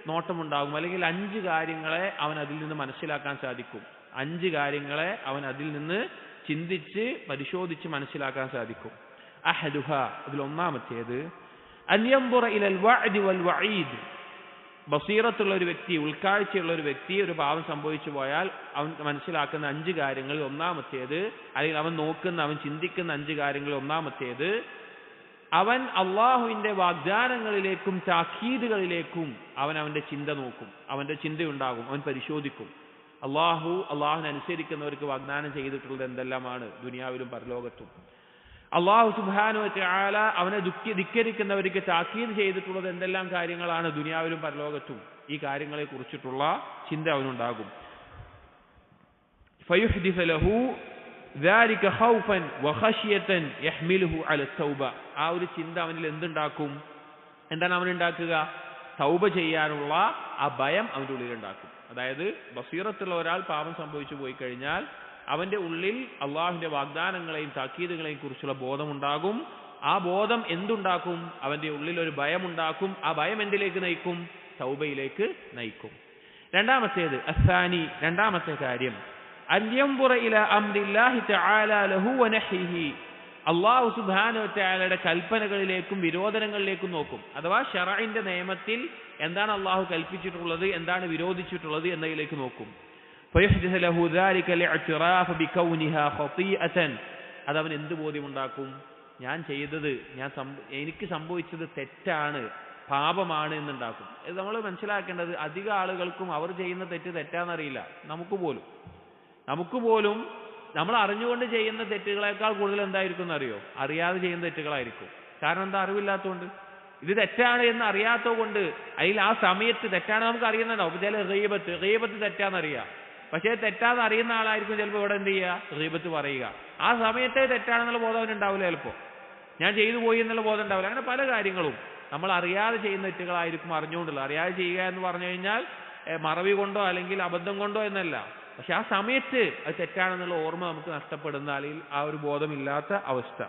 നോട്ടമുണ്ടാകും, അല്ലെങ്കിൽ 5 കാര്യങ്ങളെ അവൻ അതിൽ നിന്ന് മനസ്സിലാക്കാൻ സാധിക്കും. 5 കാര്യങ്ങളെ അവൻ അതിൽ നിന്ന് ചിന്തിച്ച് പരിശോധിച്ച് മനസ്സിലാക്കാൻ സാധിക്കും. അഹദുഹ, അതിൽ ഒന്നാമത്തേത്, അൻ യൻദുറ ഇലൽ വഅദി വൽ വഈദ്. ബസീറത്തുള്ള ഒരു വ്യക്തി, ഉൾക്കാഴ്ചയുള്ള ഒരു വ്യക്തി ഒരു പാപം സംഭവിച്ചു പോയാൽ അവൻ മനസ്സിലാക്കുന്ന 5 കാര്യങ്ങളിൽ ഒന്നാമത്തേത്, അല്ലെങ്കിൽ അവൻ നോക്കുന്ന, അവൻ ചിന്തിക്കുന്ന 5 കാര്യങ്ങളിൽ ഒന്നാമത്തേത്, അവൻ അള്ളാഹുവിന്റെ വാഗ്ദാനങ്ങളിലേക്കും താക്കീതുകളിലേക്കും അവന്റെ ചിന്ത നോക്കും, അവന്റെ ചിന്തയുണ്ടാകും, അവൻ പരിശോധിക്കും. അള്ളാഹുവിനെ അനുസരിക്കുന്നവർക്ക് വാഗ്ദാനം ചെയ്തിട്ടുള്ളത് എന്തെല്ലാമാണ് ദുനിയാവിലും പരലോകത്തും. അള്ളാഹു സുബ്ഹാനഹു വ തആല അവനെ ധിക്കരിക്കുന്നവർക്ക് താക്കീത് ചെയ്തിട്ടുള്ളത് എന്തെല്ലാം കാര്യങ്ങളാണ് ദുനിയാവിലും പരലോകത്തും. ഈ കാര്യങ്ങളെ കുറിച്ചിട്ടുള്ള ചിന്ത അവനുണ്ടാകും. ഫയുഹ്ദിസു ലഹു ذلك خوفا وخشية يحمله على التوبة. ആ ഒരു ചിന്ത അവനിൽ എന്തുണ്ടാക്കും? എന്താണ് അവനുണ്ടാക്കുക? തൗബ ചെയ്യാനുള്ള ആ ഭയം അവന്റെ ഉള്ളിൽ ഉണ്ടാക്കും. അതായത് ബസീറത്തുള്ള ഒരാൾ പാപം സംഭവിച്ചു പോയി കഴിഞ്ഞാൽ അവന്റെ ഉള്ളിൽ അള്ളാഹുവിന്റെ വാഗ്ദാനങ്ങളെയും താക്കീതുകളെയും കുറിച്ചുള്ള ബോധമുണ്ടാകും. ആ ബോധം എന്തുണ്ടാക്കും? അവന്റെ ഉള്ളിൽ ഒരു ഭയമുണ്ടാക്കും. ആ ഭയം എന്തിലേക്ക് നയിക്കും? തൗബയിലേക്ക് നയിക്കും. രണ്ടാമത്തേത്, അസ്സാനി, രണ്ടാമത്തെ കാര്യം, അൻ യൻദുറ ഇലാ അംരില്ലാഹി തആല ലഹു വനഹ്യിഹി. അല്ലാഹു സുബ്ഹാനഹു വ തആലയുടെ കൽപ്പനകളിലേക്കും വിരോധനങ്ങളിലേക്കും നോക്കും. അഥവാ ശറഇന്റെ നിയമത്തിൽ എന്താണ് അള്ളാഹു കൽപ്പിച്ചിട്ടുള്ളത്, എന്താണ് വിരോധിച്ചിട്ടുള്ളത് എന്നതിലേക്ക് നോക്കും. ഫയുഹ്ദിസു ലഹു ദാലിക ലിഅ്തിറാഫ ബികൗനിഹാ ഖതീഅതൻ. അതവൻ എന്ത് ബോധ്യമുണ്ടാക്കും? ഞാൻ ചെയ്തത്, എനിക്ക് സംഭവിച്ചത് തെറ്റാണ്, പാപമാണ് എന്നുണ്ടാക്കും. ഇത് നമ്മൾ മനസ്സിലാക്കേണ്ടത്, അധിക ആളുകൾക്കും അവർ ചെയ്യുന്ന തെറ്റ് തെറ്റാന്നറിയില്ല. നമുക്ക് പോലും നമ്മൾ അറിഞ്ഞുകൊണ്ട് ചെയ്യുന്ന തെറ്റുകളേക്കാൾ കൂടുതൽ എന്തായിരിക്കും എന്നറിയോ? അറിയാതെ ചെയ്യുന്ന തെറ്റുകളായിരിക്കും. കാരണം എന്താ? അറിവില്ലാത്തതുകൊണ്ട്. ഇത് തെറ്റാണ് എന്ന് അറിയാത്തതുകൊണ്ട്, അതിൽ ആ സമയത്ത് തെറ്റാണ് നമുക്ക് അറിയുന്നുണ്ടാവും. ചില ഗീബത്ത് തെറ്റാന്നറിയാം, പക്ഷേ തെറ്റാന്ന് അറിയുന്ന ആളായിരിക്കും ചിലപ്പോൾ ഇവിടെ എന്ത് ചെയ്യുക? ഗീബത്ത് പറയുക. ആ സമയത്തെ തെറ്റാണെന്നുള്ള ബോധം അവനുണ്ടാവില്ല. ചിലപ്പോൾ ഞാൻ ചെയ്തു പോയി എന്നുള്ള ബോധം ഉണ്ടാവില്ല. അങ്ങനെ പല കാര്യങ്ങളും നമ്മൾ അറിയാതെ ചെയ്യുന്ന തെറ്റുകളായിരിക്കും അറിഞ്ഞുകൊണ്ടുള്ളത്. അറിയാതെ ചെയ്യുക എന്ന് പറഞ്ഞു കഴിഞ്ഞാൽ മറവി കൊണ്ടോ അല്ലെങ്കിൽ അബദ്ധം കൊണ്ടോ എന്നല്ല, പക്ഷെ ആ സമയത്ത് അത് തെറ്റാണെന്നുള്ള ഓർമ്മ നമുക്ക് നഷ്ടപ്പെടുന്ന, അല്ലെങ്കിൽ ആ ഒരു ബോധമില്ലാത്ത അവസ്ഥ.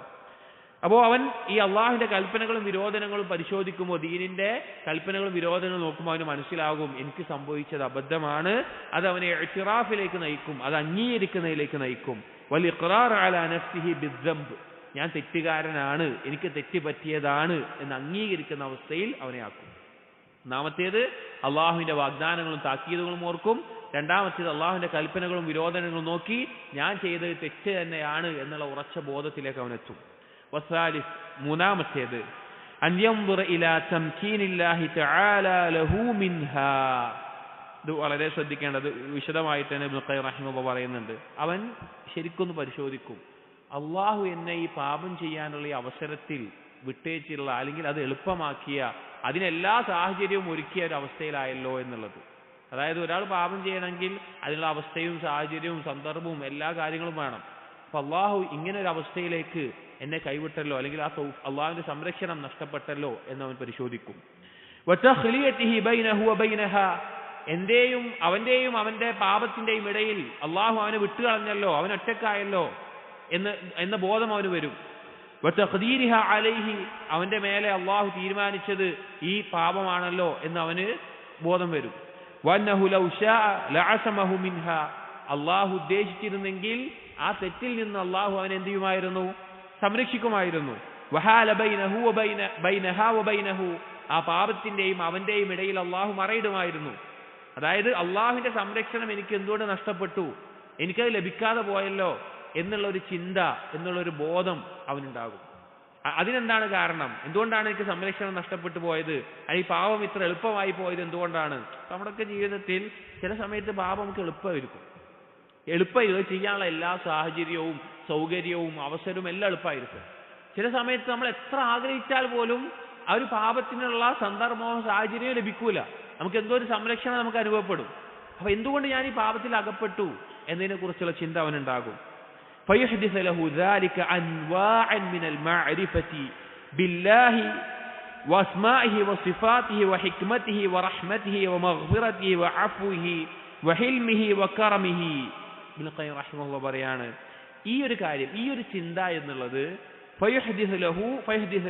അപ്പോൾ അവൻ ഈ അള്ളാഹുവിന്റെ കൽപ്പനകളും വിരോധനങ്ങളും പരിശോധിക്കുമ്പോൾ, ദീനിന്റെ കൽപ്പനകളും വിരോധനങ്ങളും നോക്കുമ്പോൾ അവന് മനസ്സിലാകും എനിക്ക് സംഭവിച്ചത് അബദ്ധമാണ്. അത് അവനെ ഇഅ്തിറാഫിലേക്ക് നയിക്കും, അത് അംഗീകരിക്കുന്നതിലേക്ക് നയിക്കും. വൽ ഇഖ്റാർ അലാ നഫ്സിഹി ബിദ്ദംബ്. ഞാൻ തെറ്റുകാരനാണ്, എനിക്ക് തെറ്റ് പറ്റിയതാണ് എന്ന് അംഗീകരിക്കുന്ന അവസ്ഥയിൽ അവനെ ആക്കും. ഒന്നാമത്തേത് അള്ളാഹുവിന്റെ വാഗ്ദാനങ്ങളും താക്കീതുകളും ഓർക്കും. രണ്ടാമത്തേത് അള്ളാഹുവിന്റെ കൽപ്പനകളും വിരോധനങ്ങളും നോക്കി ഞാൻ ചെയ്തത് തെറ്റ് തന്നെയാണ് എന്നുള്ള ഉറച്ച ബോധത്തിലേക്ക് അവനെത്തും. വസാലിസ്, മൂന്നാമത്തേത്, അൻ യൻദുറ ഇലാ തംകീനില്ലാഹി തആല ലഹു മിൻഹാ. ഇത് വളരെ ശ്രദ്ധിക്കേണ്ടത്, വിശദമായിട്ട് തന്നെ ഇബ്നുൽ ഖയ്യിം റഹിമഹുല്ലാഹ് പറയുന്നുണ്ട്. അവൻ ശരിക്കൊന്ന് പരിശോധിക്കും, അള്ളാഹു എന്നെ ഈ പാപം ചെയ്യാനുള്ള ഈ അവസരത്തിൽ വിട്ടേച്ചിട്ടുള്ള, അല്ലെങ്കിൽ അത് എളുപ്പമാക്കിയ, അതിനെല്ലാ സാഹചര്യവും ഒരുക്കിയ ഒരു അവസ്ഥയിലായല്ലോ എന്നുള്ളത്. അതായത് ഒരാൾ പാപം ചെയ്യണമെങ്കിൽ അതിനുള്ള അവസ്ഥയും സാഹചര്യവും സന്ദർഭവും എല്ലാ കാര്യങ്ങളും വേണം. അപ്പൊ അള്ളാഹു ഇങ്ങനെ ഒരു അവസ്ഥയിലേക്ക് എന്നെ കൈവിട്ടല്ലോ, അല്ലെങ്കിൽ ആ അള്ളാഹുവിന്റെ സംരക്ഷണം നഷ്ടപ്പെട്ടല്ലോ എന്നവൻ പരിശോധിക്കും. എന്റെയും അവന്റെ പാപത്തിന്റെയും ഇടയിൽ അള്ളാഹു അവനെ വിട്ടുകളഞ്ഞല്ലോ, അവൻ ഒറ്റക്കായല്ലോ എന്ന ബോധം അവന് വരും. വതഖദീരിഹ അലൈഹി, അവന്റെ മേലെ അള്ളാഹു തീരുമാനിച്ചത് ഈ പാപമാണല്ലോ എന്ന് അവന് ബോധം വരും. വന്നഹു ലൗ ശാഅ ലഅസമഹു മിൻഹ, അള്ളാഹു ഉദ്ദേശിച്ചിരുന്നെങ്കിൽ ആ തെറ്റിൽ നിന്ന് അള്ളാഹു അവൻ എന്ത് ചെയ്യുമായിരുന്നു? സംരക്ഷിക്കുമായിരുന്നു. വഹാല ബൈനഹു ബൈനഹാ വബൈനഹു, ആ പാപത്തിന്റെയും അവന്റെയും ഇടയിൽ അള്ളാഹു മറയിടുമായിരുന്നു. അതായത് അള്ളാഹുവിന്റെ സംരക്ഷണം എനിക്ക് എന്തുകൊണ്ട് നഷ്ടപ്പെട്ടു, എനിക്കത് ലഭിക്കാതെ പോയല്ലോ എന്നുള്ള ഒരു ചിന്ത, എന്നുള്ളൊരു ബോധം അവനുണ്ടാകും. അതിനെന്താണ് കാരണം? എന്തുകൊണ്ടാണ് എനിക്ക് സംരക്ഷണം നഷ്ടപ്പെട്ടു പോയത്, അല്ലെങ്കിൽ പാപം ഇത്ര എളുപ്പമായി പോയത് എന്തുകൊണ്ടാണ്? നമ്മുടെയൊക്കെ ജീവിതത്തിൽ ചില സമയത്ത് പാപം നമുക്ക് എളുപ്പമായിരിക്കും. എളുപ്പം ചെയ്യാനുള്ള എല്ലാ സാഹചര്യവും സൗകര്യവും അവസരവും എല്ലാം എളുപ്പമായിരിക്കും. ചില സമയത്ത് നമ്മൾ എത്ര ആഗ്രഹിച്ചാൽ പോലും ആ ഒരു പാപത്തിനുള്ള സന്ദർഭമോ സാഹചര്യമോ ലഭിക്കൂല. നമുക്ക് എന്തോ ഒരു സംരക്ഷണം നമുക്ക് അനുഭവപ്പെടും. അപ്പൊ എന്തുകൊണ്ട് ഞാൻ ഈ പാപത്തിൽ അകപ്പെട്ടു എന്നതിനെ കുറിച്ചുള്ള ചിന്ത അവനുണ്ടാകും. فيحدث له ذلك أنواعا من المعرفة بالله وأسمائه وصفاته وحكمته ورحمته ومغفرته وعفوه وحلمه وكرمه. ഇബ്നു ഖയ്യിം റഹിമഹുല്ലാഹ് പറയാണ്, ഈ ഒരു കാര്യം, ഈ ഒരു ചിന്ത എന്നുള്ളത് فيحدث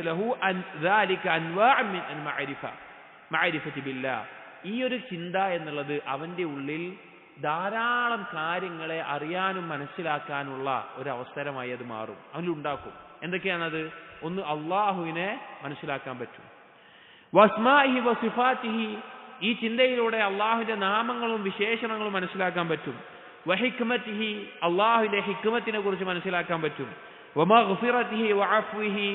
له أن ذلك أنواع من المعرفة بالله, ഈ ഒരു ചിന്ത എന്നുള്ളത് അവന്റെ ഉള്ളിൽ ധാരാളം കാര്യങ്ങളെ അറിയാനും മനസ്സിലാക്കാനുള്ള ഒരു അവസരമായി അത് മാറും, അവനുണ്ടാക്കും. എന്തൊക്കെയാണത്? ഒന്ന്, അള്ളാഹുവിനെ മനസ്സിലാക്കാൻ പറ്റും. വസ്മാഇഹി വസിഫാതിഹി, ഈ ചിന്തയിലൂടെ അള്ളാഹുവിന്റെ നാമങ്ങളും വിശേഷണങ്ങളും മനസ്സിലാക്കാൻ പറ്റും. വഹിക്മതിഹി, അള്ളാഹുവിന്റെ ഹിക്മത്തിനെ കുറിച്ച് മനസ്സിലാക്കാൻ പറ്റും. വമഗ്ഫിറതിഹി വഅഫ്വിഹി,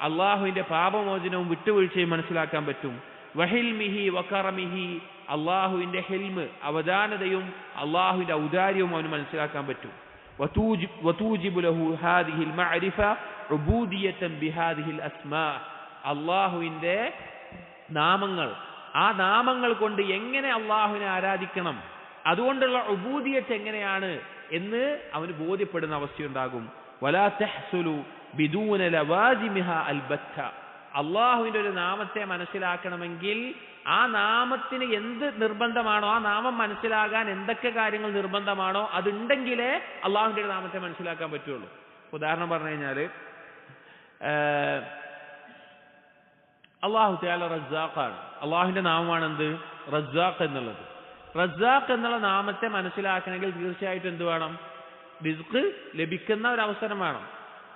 അള്ളാഹുവിന്റെ പാപമോചനവും വിട്ടുവീഴ്ചയും മനസ്സിലാക്കാൻ പറ്റും. വഹിൽമിഹി വകറമിഹി, അള്ളാഹുവിന്റെ ഹിൽമ്, അവദാനതയും അള്ളാഹുവിന്റെ ഔദാര്യവും അവന് മനസ്സിലാക്കാൻ പറ്റും. വതൂജിബു ലഹു ഹാദിഹിൽ മഅരിഫ ഉബൂദിയതൻ ബിഹാദിഹിൽ അസ്മാ, അള്ളാഹുവിന്റെ നാമങ്ങൾ, ആ നാമങ്ങൾ കൊണ്ട് എങ്ങനെ അള്ളാഹുവിനെ ആരാധിക്കണം, അതുകൊണ്ടുള്ള ഉബൂദിയത്ത് എങ്ങനെയാണ് എന്ന് അവന് ബോധ്യപ്പെടുന്ന അവസ്ഥയുണ്ടാകും. വലാ തഹ്സുലു ബിദൂന ലവാസിമിഹാ അൽബത്ത, അള്ളാഹുവിന്റെ ഒരു നാമത്തെ മനസ്സിലാക്കണമെങ്കിൽ ആ നാമത്തിന് എന്ത് നിർബന്ധമാണോ, ആ നാമം മനസ്സിലാകാൻ എന്തൊക്കെ കാര്യങ്ങൾ നിർബന്ധമാണോ അതുണ്ടെങ്കിലേ അള്ളാഹുവിന്റെ ഒരു നാമത്തെ മനസ്സിലാക്കാൻ പറ്റുള്ളൂ. ഉദാഹരണം പറഞ്ഞു കഴിഞ്ഞാല്, അള്ളാഹു തആല റസ്സാഖാണ്. അള്ളാഹുവിന്റെ നാമമാണ് എന്ത്? റസ്സാഖ് എന്നുള്ളത്. റസ്സാഖ് എന്നുള്ള നാമത്തെ മനസ്സിലാക്കണമെങ്കിൽ തീർച്ചയായിട്ടും എന്ത് വേണം? റിസ്ക് ലഭിക്കുന്ന ഒരു അവസരം വേണം.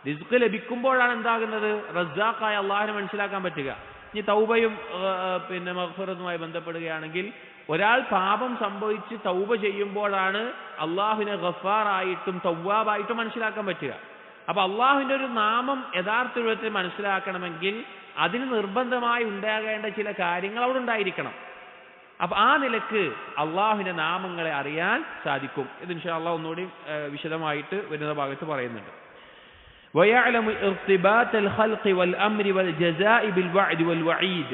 റിസ്ക് ലഭിക്കുമ്പോഴാണ് എന്താകുന്നത്? റസ്സാഖായ അള്ളാഹുവിനെ മനസ്സിലാക്കാൻ പറ്റുക. ഇനി തൗബയും മഗ്ഫിറത്തുമായി ബന്ധപ്പെടുകയാണെങ്കിൽ, ഒരാൾ പാപം സംഭവിച്ച് തൗബ ചെയ്യുമ്പോഴാണ് അള്ളാഹുവിനെ ഗഫാറായിട്ടും തവ്വാബായിട്ടും മനസ്സിലാക്കാൻ പറ്റുക. അപ്പൊ അള്ളാഹുവിന്റെ ഒരു നാമം യഥാർത്ഥ രൂപത്തിൽ മനസ്സിലാക്കണമെങ്കിൽ അതിന് നിർബന്ധമായി ഉണ്ടാകേണ്ട ചില കാര്യങ്ങൾ അവിടെ ഉണ്ടായിരിക്കണം. അപ്പൊ ആ നിലക്ക് അള്ളാഹുവിന്റെ നാമങ്ങളെ അറിയാൻ സാധിക്കും. ഇത് ഇൻഷാ അല്ലാഹ് ഒന്നുകൂടി വിശദമായിട്ട് വരുന്ന ഭാഗത്ത് പറയുന്നുണ്ട്. ويعلم ارتباط الخلق والامر والجزاء بالوعد والوعيد,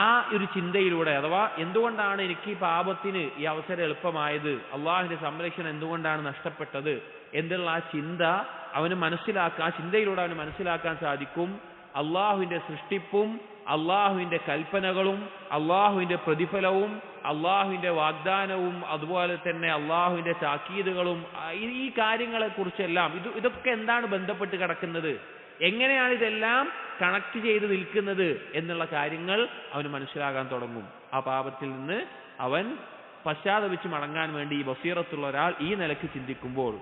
ആ ഒരു ചിന്തയിലൂടെ, അഥവാ എന്തുകൊണ്ടാണ് എനിക്ക് ഈ പാപത്തിന് ഈ അവസരം എളുപ്പമായത്, അള്ളാഹുവിന്റെ സംരക്ഷണം എന്തുകൊണ്ടാണ് നഷ്ടപ്പെട്ടത് എന്നുള്ള ആ ചിന്ത അവന് മനസ്സിലാക്കാൻ, ആ ചിന്തയിലൂടെ അവന് മനസ്സിലാക്കാൻ സാധിക്കും അള്ളാഹുവിന്റെ സൃഷ്ടിപ്പും അള്ളാഹുവിന്റെ കൽപ്പനകളും അള്ളാഹുവിന്റെ പ്രതിഫലവും അള്ളാഹുവിന്റെ വാഗ്ദാനവും അതുപോലെ തന്നെ അള്ളാഹുവിന്റെ താക്കീതുകളും, ഈ കാര്യങ്ങളെ കുറിച്ചെല്ലാം ഇതൊക്കെ എന്താണ് ബന്ധപ്പെട്ട് കിടക്കുന്നത്, എങ്ങനെയാണ് ഇതെല്ലാം കണക്ട് ചെയ്ത് നിൽക്കുന്നത് എന്നുള്ള കാര്യങ്ങൾ അവന് മനസ്സിലാകാൻ തുടങ്ങും. ആ പാപത്തിൽ നിന്ന് അവൻ പശ്ചാത്തപിച്ച് മടങ്ങാൻ വേണ്ടി ഈ ബസീറത്തുള്ള ഒരാൾ ഈ നിലക്ക് ചിന്തിക്കുമ്പോൾ,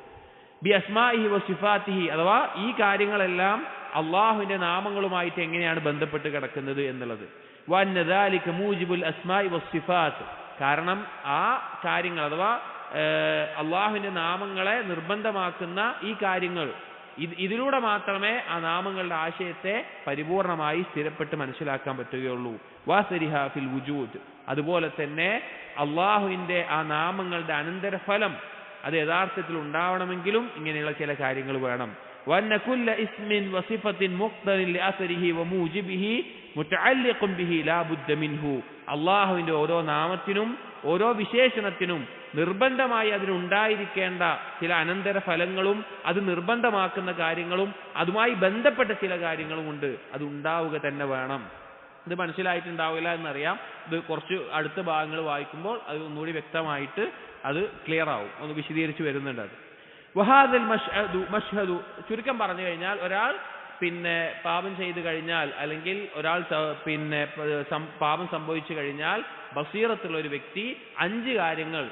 ബി അസ്മാഇഹി വസിഫാതിഹി, അഥവാ ഈ കാര്യങ്ങളെല്ലാം അള്ളാഹുവിന്റെ നാമങ്ങളുമായിട്ട് എങ്ങനെയാണ് ബന്ധപ്പെട്ട് കിടക്കുന്നത് എന്നുള്ളത്. വഅന്ന ദാലിക മൂജിബുൽ അസ്മാഇ വസ്സിഫാത്ത്, കാരണം ആ കാര്യങ്ങൾ അഥവാ അള്ളാഹുവിന്റെ നാമങ്ങളെ നിർബന്ധമാക്കുന്ന ഈ കാര്യങ്ങൾ, ഇതിലൂടെ മാത്രമേ ആ നാമങ്ങളുടെ ആശയത്തെ പരിപൂർണമായി സ്ഥിരപ്പെട്ട് മനസ്സിലാക്കാൻ പറ്റുകയുള്ളൂ. വാസരിഹാ ഫിൽ വുജൂദ്, അതുപോലെ തന്നെ അള്ളാഹുവിന്റെ ആ നാമങ്ങളുടെ അനന്തരഫലം അത് യഥാർത്ഥത്തിൽ ഉണ്ടാവണമെങ്കിലും ഇങ്ങനെയുള്ള ചില കാര്യങ്ങൾ വേണം. وأن كل اسم وصفة مقتضٍ لأثره وموجبه متعلق به لا بد منه, അള്ളാഹുവിന്റെ ഓരോ നാമത്തിനും ഓരോ വിശേഷണത്തിനും നിർബന്ധമായി അതിനുണ്ടായിരിക്കേണ്ട ചില അനന്തര ഫലങ്ങളും അത് നിർബന്ധമാക്കുന്ന കാര്യങ്ങളും അതുമായി ബന്ധപ്പെട്ട ചില കാര്യങ്ങളും ഉണ്ട്, അത് ഉണ്ടാവുക തന്നെ വേണം. ഇത് മനസ്സിലായിട്ടുണ്ടാവില്ല എന്നറിയാം. ഇത് കുറച്ച് അടുത്ത ഭാഗങ്ങൾ വായിക്കുമ്പോൾ അത് ഒന്നുകൂടി വ്യക്തമായിട്ട് അത് ക്ലിയർ ആവും, ഒന്ന് വിശദീകരിച്ച് വരുന്നുണ്ട്. അത് വഹാദൽ മഷ്ഹദു, ചുരുക്കം പറഞ്ഞു കഴിഞ്ഞാൽ ഒരാൾ പിന്നെ പാപം ചെയ്തു കഴിഞ്ഞാൽ അല്ലെങ്കിൽ ഒരാൾ പിന്നെ പാപം സംഭവിച്ചു കഴിഞ്ഞാൽ ബസീറത്തുള്ള ഒരു വ്യക്തി 5 കാര്യങ്ങൾ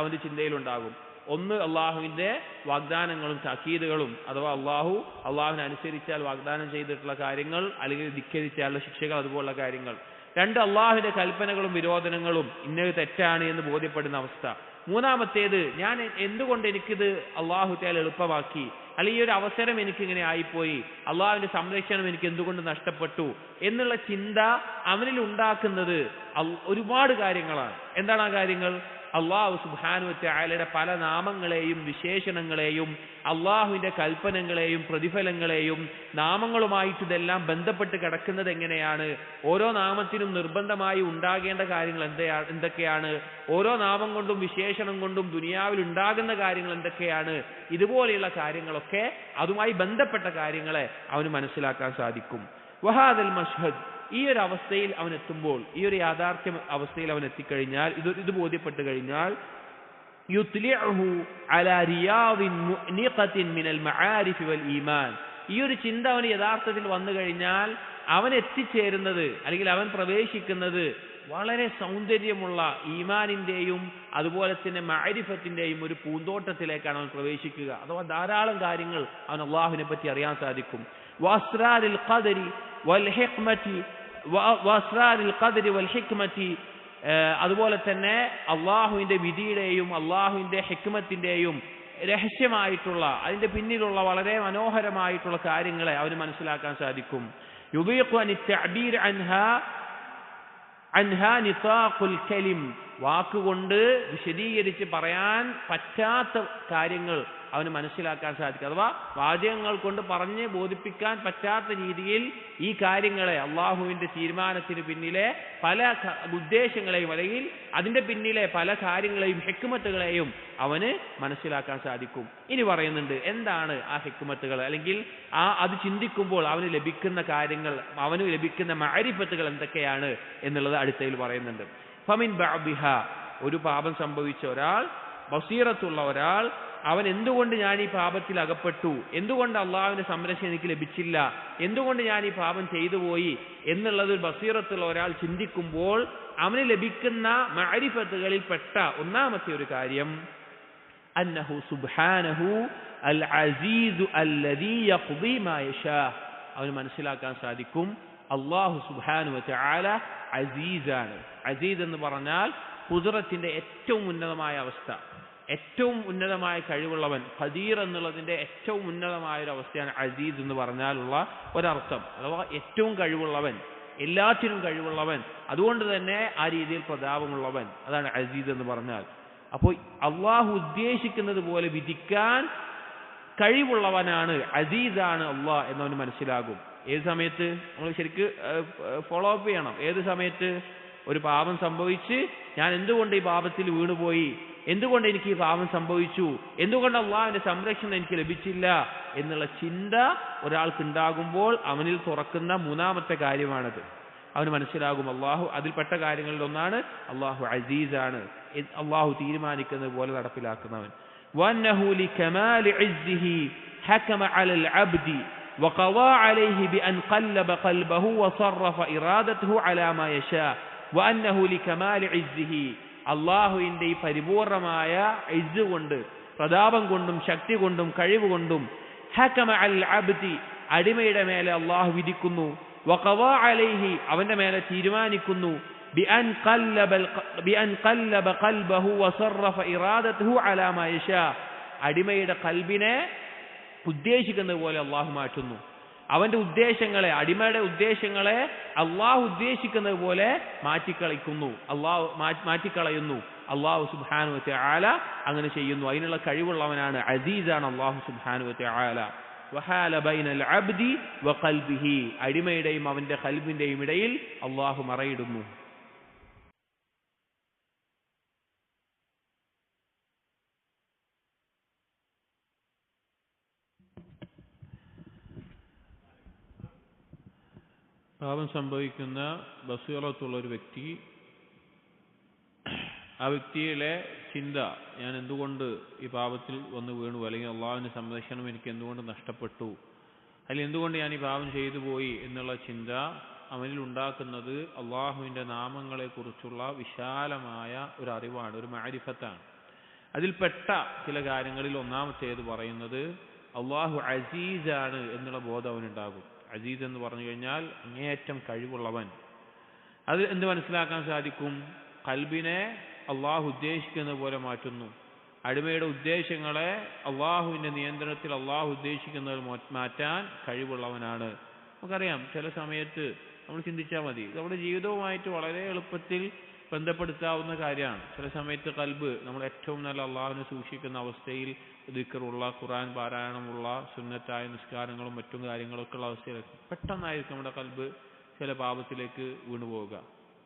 അവന്റെ ചിന്തയിലുണ്ടാകും. ഒന്ന്, അള്ളാഹുവിന്റെ വാഗ്ദാനങ്ങളും താക്കീതുകളും, അഥവാ അള്ളാഹുവിനെ അനുസരിച്ചാൽ വാഗ്ദാനം ചെയ്തിട്ടുള്ള കാര്യങ്ങൾ അല്ലെങ്കിൽ ധിക്കരിച്ചാലുള്ള ശിക്ഷകൾ, അതുപോലുള്ള കാര്യങ്ങൾ. 2, അള്ളാഹുവിന്റെ കൽപ്പനകളും വിരോധനങ്ങളും ഇന്നത് തെറ്റാണ് എന്ന് ബോധ്യപ്പെടുന്ന അവസ്ഥ. 3-മത്തേത്, ഞാൻ എന്തുകൊണ്ട് എനിക്കിത് അള്ളാഹു തആല എളുപ്പമാക്കി, അല്ലെങ്കിൽ ഈ ഒരു അവസരം എനിക്കിങ്ങനെ ആയിപ്പോയി, അള്ളാഹുവിന്റെ സംരക്ഷണം എനിക്ക് എന്തുകൊണ്ട് നഷ്ടപ്പെട്ടു എന്നുള്ള ചിന്ത അവനിൽ ഉണ്ടാക്കുന്നത് ഒരുപാട് കാര്യങ്ങളാണ്. എന്താണ് ആ കാര്യങ്ങൾ? അള്ളാഹു സുബ്ഹാനഹു വ തആലയുടെ പല നാമങ്ങളെയും വിശേഷണങ്ങളെയും അള്ളാഹുവിന്റെ കൽപ്പനകളെയും പ്രതിഫലങ്ങളെയും നാമങ്ങളുമായിട്ട് ഇതെല്ലാം ബന്ധപ്പെട്ട് കിടക്കുന്നത് എങ്ങനെയാണ്, ഓരോ നാമത്തിനും നിർബന്ധമായി ഉണ്ടാകേണ്ട കാര്യങ്ങൾ എന്തൊക്കെയാണ്, ഓരോ നാമം കൊണ്ടും വിശേഷണം കൊണ്ടും ദുനിയാവിൽ ഉണ്ടാകുന്ന കാര്യങ്ങൾ എന്തൊക്കെയാണ്, ഇതുപോലെയുള്ള കാര്യങ്ങളൊക്കെ അതുമായി ബന്ധപ്പെട്ട കാര്യങ്ങളെ അവന് മനസ്സിലാക്കാൻ സാധിക്കും. വഹാദൽ മഷ്ഹദ്, ഈ ഒരു അവസ്ഥയിൽ അവൻ എത്തുമ്പോൾ, ഈ ഒരു യാഥാർത്ഥ്യ അവസ്ഥയിൽ അവൻ എത്തിക്കഴിഞ്ഞാൽ, ഇത് ബോധ്യപ്പെട്ട് കഴിഞ്ഞാൽ, യുത്ലിഉഹു അലാ റിയാദിൻ മുഅ്നിഖത്തിൻ മിനൽ മആരിഫ് വൽ ഈമാൻ, ഈ ഒരു ചിന്ത അവന് യഥാർത്ഥത്തിൽ വന്നു കഴിഞ്ഞാൽ അവൻ എത്തിച്ചേരുന്നത് അല്ലെങ്കിൽ അവൻ പ്രവേശിക്കുന്നത് വളരെ സൗന്ദര്യമുള്ള ഈമാനിന്റെയും അതുപോലെ തന്നെ മഅരിഫത്തിന്റെയും ഒരു പൂന്തോട്ടത്തിലേക്കാണ് അവൻ പ്രവേശിക്കുക. അഥവാ ധാരാളം കാര്യങ്ങൾ അവൻ അള്ളാഹുവിനെ പറ്റി അറിയാൻ സാധിക്കും. വഅസ്റാരിൽ ഖദരി വൽ ഹിക്മതി വഅസ്റാരിൽ ഖദരി വൽ ഹിക്മതി, അതുപോലെ തന്നെ അള്ളാഹുവിന്റെ വിധിയുടെയും അള്ളാഹുവിന്റെ ഹിക്മത്തിന്റെയും രഹസ്യമായിട്ടുള്ള അതിന്റെ പിന്നിലുള്ള വളരെ മനോഹരമായിട്ടുള്ള കാര്യങ്ങളെ അവന് മനസ്സിലാക്കാൻ സാധിക്കും. യുബീഖു അൻ തഅബീർ അൻഹാ നിതാഖുൽ കലിം, വാക്കുകൊണ്ട് വിശദീകരിച്ച് പറയാൻ പറ്റാത്ത കാര്യങ്ങൾ അവന് മനസ്സിലാക്കാൻ സാധിക്കും. അഥവാ വാചകങ്ങൾ കൊണ്ട് പറഞ്ഞ് ബോധിപ്പിക്കാൻ പറ്റാത്ത രീതിയിൽ ഈ കാര്യങ്ങളെ, അള്ളാഹുവിന്റെ തീരുമാനത്തിന് പിന്നിലെ പല ഉദ്ദേശങ്ങളെയും അല്ലെങ്കിൽ അതിന്റെ പിന്നിലെ പല കാര്യങ്ങളെയും ഹിക്മത്തുകളെയും അവന് മനസ്സിലാക്കാൻ സാധിക്കും. ഇനി പറയുന്നുണ്ട് എന്താണ് ആ ഹിക്മത്തുകൾ, അല്ലെങ്കിൽ അത് ചിന്തിക്കുമ്പോൾ അവന് ലഭിക്കുന്ന കാര്യങ്ങൾ, അവന് ലഭിക്കുന്ന മഅരിഫത്തുകൾ എന്തൊക്കെയാണ് എന്നുള്ളത് അടുത്തതിൽ പറയുന്നുണ്ട്. ഫമിൻ ബഅബിഹ, ഒരു പാപം സംഭവിച്ച ഒരാൾ, ബസീറത്തുള്ള ഒരാൾ, അവൻ എന്തുകൊണ്ട് ഞാൻ ഈ പാപത്തിൽ അകപ്പെട്ടു, എന്തുകൊണ്ട് അള്ളാഹുവിന്റെ സംരക്ഷണം എനിക്ക് ലഭിച്ചില്ല, എന്തുകൊണ്ട് ഞാൻ ഈ പാപം ചെയ്തു പോയി എന്നുള്ളത് ബസീറത്തുള്ള ഒരാൾ ചിന്തിക്കുമ്പോൾ അവന് ലഭിക്കുന്ന മഅരിഫത്തുകളിൽ പെട്ട ഒന്നാമത്തെ ഒരു കാര്യം, അന്നഹു സുബ്ഹാനഹു അൽ അസീസു അല്ലദീ യഖ്ദീ മാ യശാ, അവന് മനസ്സിലാക്കാൻ സാധിക്കും അല്ലാഹു സുബ്ഹാനഹു വ തആല അസീസാണ്. അസീസ് എന്ന് പറഞ്ഞാൽ ഖുദ്റത്തിന്റെ ഏറ്റവും ഉന്നതമായ അവസ്ഥ, ഏറ്റവും ഉന്നതമായ കഴിവുള്ളവൻ. ഖദീർ എന്നുള്ളതിന്റെ ഏറ്റവും ഉന്നതമായ ഒരു അവസ്ഥയാണ് അസീസ് എന്ന് പറഞ്ഞാലുള്ള ഒരർത്ഥം. അഥവാ ഏറ്റവും കഴിവുള്ളവൻ, എല്ലാറ്റിനും കഴിവുള്ളവൻ, അതുകൊണ്ട് തന്നെ ആ രീതിയിൽ പ്രതാപമുള്ളവൻ, അതാണ് അസീസ് എന്ന് പറഞ്ഞാൽ. അപ്പോൾ അള്ളാഹു ഉദ്ദേശിക്കുന്നത് പോലെ വിധിക്കാൻ കഴിവുള്ളവനാണ്, അസീസാണ് അള്ളാഹ് എന്നവന് മനസ്സിലാകും. ഏത് സമയത്ത് നമ്മൾ ശരിക്ക് ഫോളോ അപ്പ് ചെയ്യണം. ഏത് സമയത്ത് ഒരു പാപം സംഭവിച്ച് ഞാൻ എന്തുകൊണ്ട് ഈ പാപത്തിൽ വീണുപോയി, എന്തുകൊണ്ട് എനിക്ക് ഈ പാപം സംഭവിച്ചു, എന്തുകൊണ്ട് അള്ളാഹുവിന്റെ സംരക്ഷണം എനിക്ക് ലഭിച്ചില്ല എന്നുള്ള ചിന്ത ഒരാൾക്ക് ഉണ്ടാകുമ്പോൾ അവനിൽ തുറക്കുന്ന മൂന്നാമത്തെ കാര്യമാണത്. അവന് മനസ്സിലാകും അള്ളാഹു, അതിൽപ്പെട്ട കാര്യങ്ങളിൽ ഒന്നാണ് അള്ളാഹു അസീസാണ്, അള്ളാഹു തീരുമാനിക്കുന്നത് പോലെ നടപ്പിലാക്കുന്നവൻ. വന്നഹു ലികമാലി ഇസ്സിഹി ഹകമ അലൽ അബ്ദി വഖളാ അലൈഹി ബിഅൻ ഖല്ലബ ഖൽബഹു വസറഫ ഇറാദതഹു അലാ മാ യശാ വഅന്നഹു ലികമാലി ഇസ്സിഹി, അള്ളാഹുവിന്റെ ഈ പരിപൂർണമായ ഇസ്സ് കൊണ്ട്, പ്രതാപം കൊണ്ടും ശക്തി കൊണ്ടും കഴിവ് കൊണ്ടും, ഹകമ അൽ അബ്ദി, അടിമയുടെ മേലെ അള്ളാഹു വിധിക്കുന്നു, വഖളാ അലൈഹി, അവന്റെ മേലെ തീരുമാനിക്കുന്നു, ബിഅൻ ഖല്ലബ ഖൽബഹു വസറഫ ഇറാദതഹു അലാ മാ യശാ, അടിമയുടെ ഖൽബിനെ ഉദ്ദേശിക്കുന്നത് പോലെ അള്ളാഹു മാറ്റുന്നു. അവന്റെ ഉദ്ദേശങ്ങളെ, അടിമയുടെ ഉദ്ദേശങ്ങളെ അള്ളാഹു ഉദ്ദേശിക്കുന്നത് പോലെ മാറ്റിക്കളയുന്നു. അള്ളാഹു സുബ്ഹാനഹു വ തആല അങ്ങനെ ചെയ്യുന്നു. അതിനുള്ള കഴിവുള്ളവനാണ്, അസീസാണ് അള്ളാഹു സുബ്ഹാനഹു വ തആല. വഹാല ബൈനൽ അബ്ദി വഖൽബിഹി, അടിമയുടെയും അവന്റെ ഖൽബിന്റെയും ഇടയിൽ അള്ളാഹു മറയിടുന്നു. പാപം സംഭവിക്കുന്ന ബസീറത്തുള്ള ഒരു വ്യക്തി, ആ വ്യക്തിയിലെ ചിന്ത, ഞാൻ എന്തുകൊണ്ട് ഈ പാപത്തിൽ വന്ന് വീണു, അല്ലെങ്കിൽ അള്ളാഹുവിന്റെ സംരക്ഷണം എനിക്ക് എന്തുകൊണ്ട് നഷ്ടപ്പെട്ടു, അതിൽ എന്തുകൊണ്ട് ഞാൻ ഈ പാപം ചെയ്തു പോയി എന്നുള്ള ചിന്ത അവനിൽ ഉണ്ടാക്കുന്നത് അള്ളാഹുവിൻ്റെ നാമങ്ങളെക്കുറിച്ചുള്ള വിശാലമായ ഒരു അറിവാണ്, ഒരു മഅരിഫത്താണ്. അതിൽപ്പെട്ട ചില കാര്യങ്ങളിൽ ഒന്നാമത്തേത് പറയുന്നത് അള്ളാഹു അസീസാണ് എന്നുള്ള ബോധം അവനുണ്ടാകും. അസീസ് എന്ന് പറഞ്ഞു കഴിഞ്ഞാൽ അങ്ങേയറ്റം കഴിവുള്ളവൻ. അത് എന്ത് മനസ്സിലാക്കാൻ സാധിക്കും? ഖൽബിനെ അള്ളാഹു ഉദ്ദേശിക്കുന്നത് പോലെ മാറ്റുന്നു. അടിമയുടെ ഉദ്ദേശങ്ങളെ അള്ളാഹുവിൻ്റെ നിയന്ത്രണത്തിൽ അള്ളാഹു ഉദ്ദേശിക്കുന്നത് മാറ്റാൻ കഴിവുള്ളവനാണ്. നമുക്കറിയാം, ചില സമയത്ത് നമ്മൾ ചിന്തിച്ചാൽ മതി, നമ്മുടെ ജീവിതവുമായിട്ട് വളരെ എളുപ്പത്തിൽ ബന്ധപ്പെടുത്താവുന്ന കാര്യമാണ്. ചില സമയത്ത് ഖൽബ് നമ്മൾ ഏറ്റവും നല്ല അള്ളാഹുവിനെ സൂക്ഷിക്കുന്ന അവസ്ഥയിൽ ദിക്റുള്ള, ഖുർആൻ പാരായണമുള്ള, സുന്നത്തായ നിസ്കാരങ്ങളും മറ്റും കാര്യങ്ങളൊക്കെ ഉള്ള അവസ്ഥയിലേക്ക് പെട്ടെന്നായിരിക്കും നമ്മുടെ ഖൽബ് ചില പാപത്തിലേക്ക് വീണുപോവുക,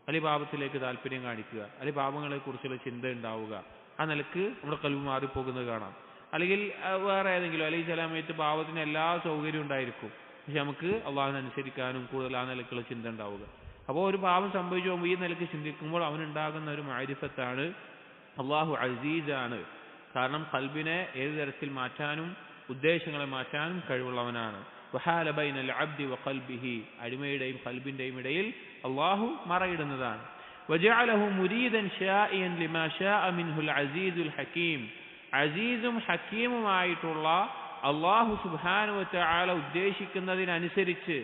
അല്ലെങ്കിൽ പാപത്തിലേക്ക് താല്പര്യം കാണിക്കുക, അല്ലെങ്കിൽ പാപങ്ങളെക്കുറിച്ചുള്ള ചിന്ത ഉണ്ടാവുക. ആ നിലക്ക് നമ്മുടെ ഖൽബ് മാറിപ്പോകുന്നത് കാണാം. അല്ലെങ്കിൽ വേറെ ഏതെങ്കിലും, അല്ലെങ്കിൽ ചില സമയത്ത് പാപത്തിന് എല്ലാ സൗകര്യവും ഉണ്ടായിരിക്കും, പക്ഷെ നമുക്ക് അള്ളാഹുവിനെ അനുസരിക്കാനും കൂടുതൽ ആ നിലക്കുള്ള ചിന്ത ഉണ്ടാവുക. അപ്പോൾ ഒരു പാപം സംഭവിച്ചു പോകുമ്പോൾ ഈ നിലയ്ക്ക് ചിന്തിക്കുമ്പോൾ അവനുണ്ടാകുന്ന ഒരു മഅരിഫത്താണ് അള്ളാഹു അസീസാണ്. കാരണം ഖൽബിനെ ഏത് തരത്തിൽ മാറ്റാനും ഉദ്ദേശങ്ങളെ മാറ്റാനും കഴിവുള്ളവനാണ്. വഹാല ബൈനൽ അബ്ദി വഖൽബിഹി, അടിമയുടെയും ഖൽബിന്റെയും ഇടയിൽ അള്ളാഹു മറയിടുന്നതാണ്. വജഅലഹു മുരീദൻ ശാഇയൻ ലിമാ ശാഅ മിൻഹുൽ അസീസുൽ ഹകീം, അസീസും ഹക്കീമുമായിട്ടുള്ള അള്ളാഹു സുബ്ഹാനഹു വ തആല ഉദ്ദേശിക്കുന്നതിനനുസരിച്ച്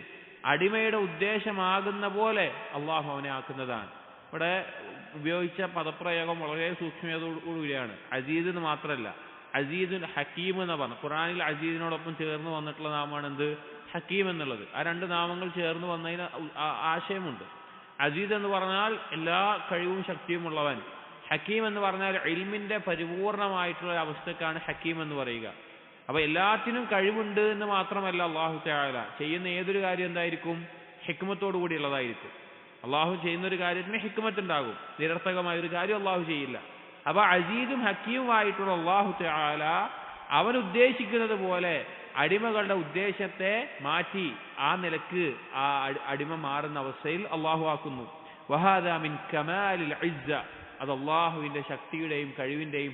അടിമയുടെ ഉദ്ദേശമാകുന്ന പോലെ അള്ളാഹു അവനെ ആക്കുന്നതാണ്. ഇവിടെ ഉപയോഗിച്ച പദപ്രയോഗം വളരെ സൂക്ഷ്മതയോടുകൂടിയാണ്. അസീസ് എന്ന് മാത്രമല്ല, അസീസുൽ ഹക്കീം എന്ന് പറഞ്ഞു. ഖുർആനിൽ അസീസിനോടൊപ്പം ചേർന്ന് വന്നിട്ടുള്ള നാമമാണ് എന്ത്? ഹക്കീം എന്നുള്ളത്. ആ രണ്ട് നാമങ്ങൾ ചേർന്ന് വന്നതിന് ആശയമുണ്ട്. അസീസ് എന്ന് പറഞ്ഞാൽ എല്ലാ കഴിവും ശക്തിയും ഉള്ളവൻ. ഹക്കീം എന്ന് പറഞ്ഞാൽ ഇൽമിന്റെ പരിപൂർണമായിട്ടുള്ള അവസ്ഥക്കാണ് ഹക്കീം എന്ന് പറയുക. അപ്പൊ എല്ലാത്തിനും കഴിവുണ്ട് എന്ന് മാത്രമല്ല, അള്ളാഹു തആല ചെയ്യുന്ന ഏതൊരു കാര്യം എന്തായിരിക്കും? ഹിക്മത്തോടു കൂടിയുള്ളതായിരിക്കും. അള്ളാഹു ചെയ്യുന്ന ഒരു കാര്യത്തിന് ഹിക്മത്ത് ഉണ്ടാകും, നിരർത്ഥകമായ ഒരു കാര്യം അള്ളാഹു ചെയ്യില്ല. അപ്പൊ അസീസും ഹക്കീമുമായിട്ടുള്ള അള്ളാഹു തആല അവൻ ഉദ്ദേശിക്കുന്നത് പോലെ അടിമകളുടെ ഉദ്ദേശത്തെ മാറ്റി ആ നിലക്ക് ആ അടിമ മാറുന്ന അവസ്ഥയിൽ അള്ളാഹു ആക്കുന്നു. വഹാദാ മിൻ കമാലിൽ ഇസ്സ, അത് അള്ളാഹുവിന്റെ ശക്തിയുടെയും കഴിവിന്റെയും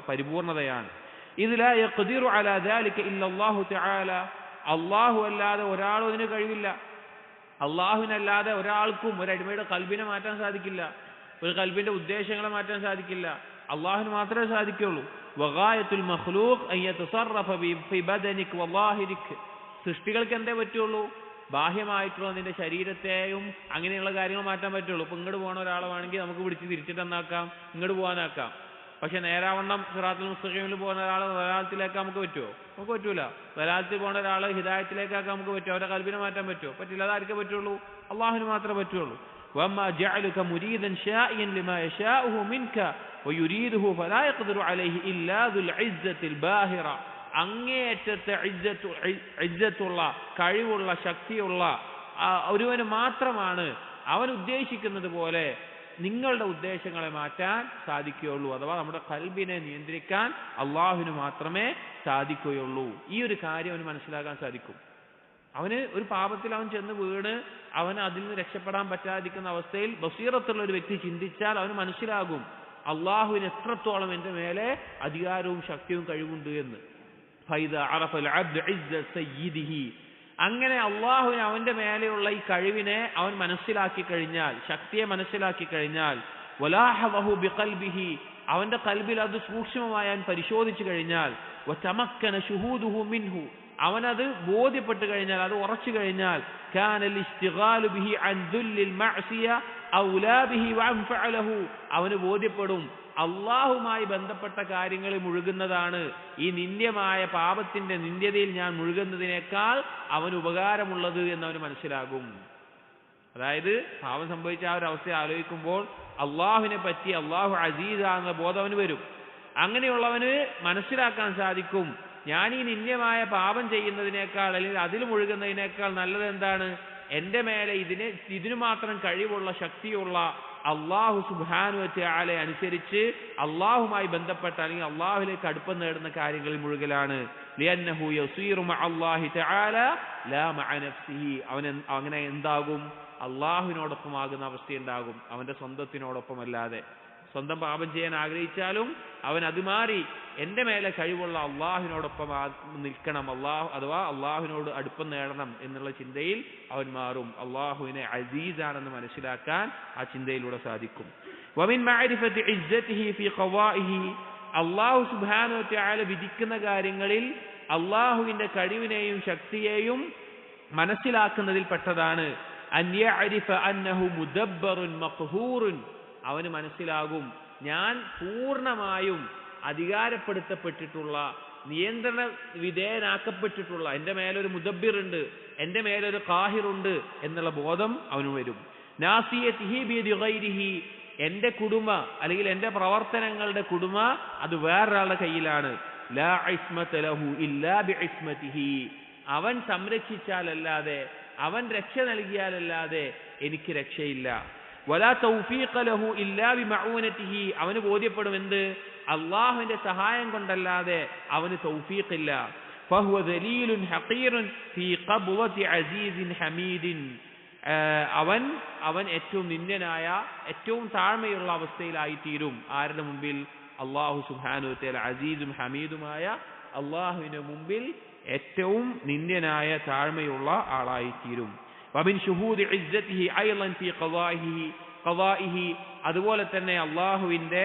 പരിപൂർണതയാണ്. ഇദ് ലാ യഖ്ദിറു അലാ ദാലിക ഇല്ലല്ലാഹു തആല, അള്ളാഹു അല്ലാതെ ഒരാളും അതിന് കഴിവില്ല. അള്ളാഹുവിനല്ലാതെ ഒരാൾക്കും ഒരു അടിമയുടെ ഖൽബിനെ മാറ്റാൻ സാധിക്കില്ല, ഒരു ഖൽബിന്റെ ഉദ്ദേശങ്ങളെ മാറ്റാൻ സാധിക്കില്ല. അള്ളാഹുവിന് മാത്രമേ സാധിക്കുള്ളൂ. വഗായത്തുൽ മഖ്ലൂഖ് അൻ യതസറഫ ഫി ബദനിക വല്ലാഹിരിക, സൃഷ്ടികൾക്ക് എന്തേ പറ്റുള്ളൂ? ബാഹ്യമായിട്ടുള്ള നിന്റെ ശരീരത്തെയും അങ്ങനെയുള്ള കാര്യങ്ങൾ മാറ്റാൻ പറ്റുള്ളൂ. ഇപ്പൊ ഇങ്ങോട്ട് പോകുന്ന ഒരാളെ വേണമെങ്കിൽ നമുക്ക് പിടിച്ച് തിരിച്ചിട്ട് എന്നാക്കാം, ഇങ്ങോട്ട് പോകാനാക്കാം. പക്ഷെ നേരാവണ്ണം സിറാത്തുൽ മുസ്തഖീമിൽ പോകുന്ന ഒരാൾ ദലാലത്തിലേക്ക് നമുക്ക് പറ്റുമോ? നമുക്ക് പറ്റൂല. ദലാലത്തിൽ പോകുന്ന ഒരാൾ ഹിദായത്തിലേക്കാക്കാൻ നമുക്ക് പറ്റുമോ? അവരുടെ ഖൽബിനെ മാറ്റാൻ പറ്റുമോ? പറ്റില്ല. അതാർക്കേ പറ്റുള്ളൂ? അള്ളാഹുവിന് മാത്രമേ പറ്റുള്ളൂ. വമ്മാ ജഅലുക മുരീദൻ ശാഇയൻ ലിമാ യശാഉഹു മിൻക വയുരീദുഹു ഫലാ യഖ്ദിറു അലൈഹി ഇല്ലാ ദുൽ ഇസ്സത്തിൽ ബാഹിറ, അങ്ങേയറ്റത്തെ ഇസ്സത്തുള്ള കഴിവുള്ള ശക്തിയുള്ള ഒരുവന് മാത്രമാണ് അവൻ ഉദ്ദേശിക്കുന്നത് പോലെ നിങ്ങളുടെ ഉദ്ദേശങ്ങളെ മാറ്റാൻ സാധിക്കുകയുള്ളൂ. അഥവാ നമ്മുടെ ഖൽബിനെ നിയന്ത്രിക്കാൻ അള്ളാഹുവിന് മാത്രമേ സാധിക്കുകയുള്ളൂ. ഈ ഒരു കാര്യം അവന് മനസ്സിലാക്കാൻ സാധിക്കും. അവന് ഒരു പാപത്തിൽ അവൻ ചെന്ന് വീണ് അവന് അതിൽ നിന്ന് രക്ഷപ്പെടാൻ പറ്റാതിരിക്കുന്ന അവസ്ഥയിൽ ബസീറത്തുള്ള ഒരു വ്യക്തി ചിന്തിച്ചാൽ അവന് മനസ്സിലാകും അള്ളാഹുവിന് എത്രത്തോളം എൻ്റെ മേലെ അധികാരവും ശക്തിയും കഴിവുണ്ട് എന്ന്. ഫൈദാ അറഫൽ അബ്ദു ഇസ്സ സയ്യിദിഹി, അങ്ങനെ അള്ളാഹുവിന് അവന്റെ മേലെയുള്ള ഈ കഴിവിനെ അവൻ മനസ്സിലാക്കി കഴിഞ്ഞാൽ, ശക്തിയെ മനസ്സിലാക്കി കഴിഞ്ഞാൽ, വലാഹവഹു ബിഖൽബിഹി, അവന്റെ ഖൽബിൽ അത് സൂക്ഷ്മമായി അവൻ പരിശോധിച്ചു കഴിഞ്ഞാൽ, വതമക്കന ശുഹൂദുഹു മിൻഹു, അവനത് ബോധ്യപ്പെട്ടു കഴിഞ്ഞാൽ, അത് ഉറച്ചു കഴിഞ്ഞാൽ, കാനൽ ഇസ്തിഗാലു ബിഹി അൻ ദുല്ലിൽ മഅസിയ ഔലാ ബിഹി വഅൻഫഅലഹു, അവന് ബോധ്യപ്പെടും അള്ളാഹുമായി ബന്ധപ്പെട്ട കാര്യങ്ങളിൽ മുഴുകുന്നതാണ് ഈ നിന്ദ്യമായ പാപത്തിന്റെ നിന്ദ്യതയിൽ ഞാൻ മുഴുകുന്നതിനേക്കാൾ അവന് ഉപകാരമുള്ളത് എന്നവന് മനസ്സിലാകും. അതായത് പാപം സംഭവിച്ച ആ ഒരു അവസ്ഥയെ ആലോചിക്കുമ്പോൾ അള്ളാഹുവിനെ പറ്റി അള്ളാഹു അസീസാണെന്ന ബോധം അവന് വരും. അങ്ങനെയുള്ളവന് മനസ്സിലാക്കാൻ സാധിക്കും ഞാൻ ഈ നിന്ദ്യമായ പാപം ചെയ്യുന്നതിനേക്കാൾ അല്ലെങ്കിൽ അതിൽ മുഴുകുന്നതിനേക്കാൾ നല്ലത് എന്താണ്? എന്റെ മേലെ ഇതിനു മാത്രം കഴിവുള്ള ശക്തിയുള്ള അള്ളാഹു സുബ്ഹാനഹു വ തആല അനുസരിച്ച് അള്ളാഹുമായി ബന്ധപ്പെട്ട അല്ലെങ്കിൽ അള്ളാഹുവിലേക്ക് അടുപ്പം നേടുന്ന കാര്യങ്ങളിൽ മുഴുകലാണ്. ലിഅന്നഹു യസീറു മഅല്ലാഹി തആല ലാ മഅ നഫ്സിഹി, അവൻ അങ്ങനെ എന്താകും? അള്ളാഹുവിനോടൊപ്പം ആകുന്ന അവസ്ഥയുണ്ടാകും, അവന്റെ സ്വന്തത്തിനോടൊപ്പം അല്ലാതെ. സ്വന്തം പാപം ചെയ്യാൻ ആഗ്രഹിച്ചാലും അവൻ അത് മാറി എൻ്റെ മേലെ കഴിവുള്ള അള്ളാഹുവിനോടൊപ്പം നിൽക്കണം, അഥവാ അള്ളാഹുവിനോട് അടുപ്പം നേടണം എന്നുള്ള ചിന്തയിൽ അവൻ മാറും. അള്ളാഹുവിനെ അസീസാണെന്ന് മനസ്സിലാക്കാൻ ആ ചിന്തയിലൂടെ സാധിക്കും. വമിൻ മഅരിഫത്തി ഇസ്സതിഹി ഫീ ഖവാഇഹി, അള്ളാഹു സുബ്ഹാനഹു വ തആല വിധിക്കുന്ന കാര്യങ്ങളിൽ അള്ളാഹുവിന്റെ കഴിവിനെയും ശക്തിയെയും മനസ്സിലാക്കുന്നതിൽ പെട്ടതാണ് അൻ യഅരിഫ അന്നഹു മുദബ്ബറുൻ മഖ്ഹൂറുൻ, അവന് മനസ്സിലാകും ഞാൻ പൂർണ്ണമായും അധികാരപ്പെടുത്തപ്പെട്ടിട്ടുള്ള, നിയന്ത്രണ വിധേയനാക്കപ്പെട്ടിട്ടുള്ള, എൻ്റെ മേലൊരു മുദബ്ബിറുണ്ട്, എൻ്റെ മേലൊരു ഖാഹിറുണ്ട് എന്നുള്ള ബോധം അവന് വരും. നാസിയതിഹി ബിയദി ഗൈരിഹി, എൻ്റെ കുടുമ അല്ലെങ്കിൽ എൻ്റെ പ്രവർത്തനങ്ങളുടെ കുടുമ അത് വേറൊരാളുടെ കയ്യിലാണ്. ലാ ഇസ്മത ലഹു ഇല്ലാ ബിഇസ്മതിഹി, അവൻ സംരക്ഷിച്ചാലല്ലാതെ, അവൻ രക്ഷ നൽകിയാലല്ലാതെ എനിക്ക് രക്ഷയില്ല. വലാ തൗഫീഖ ലഹു ഇല്ലാ ബിമഊനതിഹി, അവന് ബോധ്യപ്പെടും എന്ത്, അള്ളാഹുവിന്റെ സഹായം കൊണ്ടല്ലാതെ അവന് തൗഫീഖില്ല. ഫഹുവ ദലീലുൻ ഹഖീറുൻ ഫീ ഖബ്വതി അസീസിൻ ഹമീദിൻ, അവൻ ഏറ്റവും നിന്ദ്യനായ, ഏറ്റവും താഴ്മയുള്ള അവസ്ഥയിലായിത്തീരും. ആരുടെ മുമ്പിൽ? അള്ളാഹു സുബ്ഹാനഹു വ തആല അസീസും ഹമീദുമായ അള്ളാഹുവിന്റെ മുമ്പിൽ ഏറ്റവും നിന്ദ്യനായ താഴ്മയുള്ള ആളായിത്തീരും. വമിൻ ശുഹൂദി ഇസ്സതിഹി അയ്ളൻ ഫീ ഖളാഇഹി, അതുപോലെ തന്നെ അള്ളാഹുവിന്റെ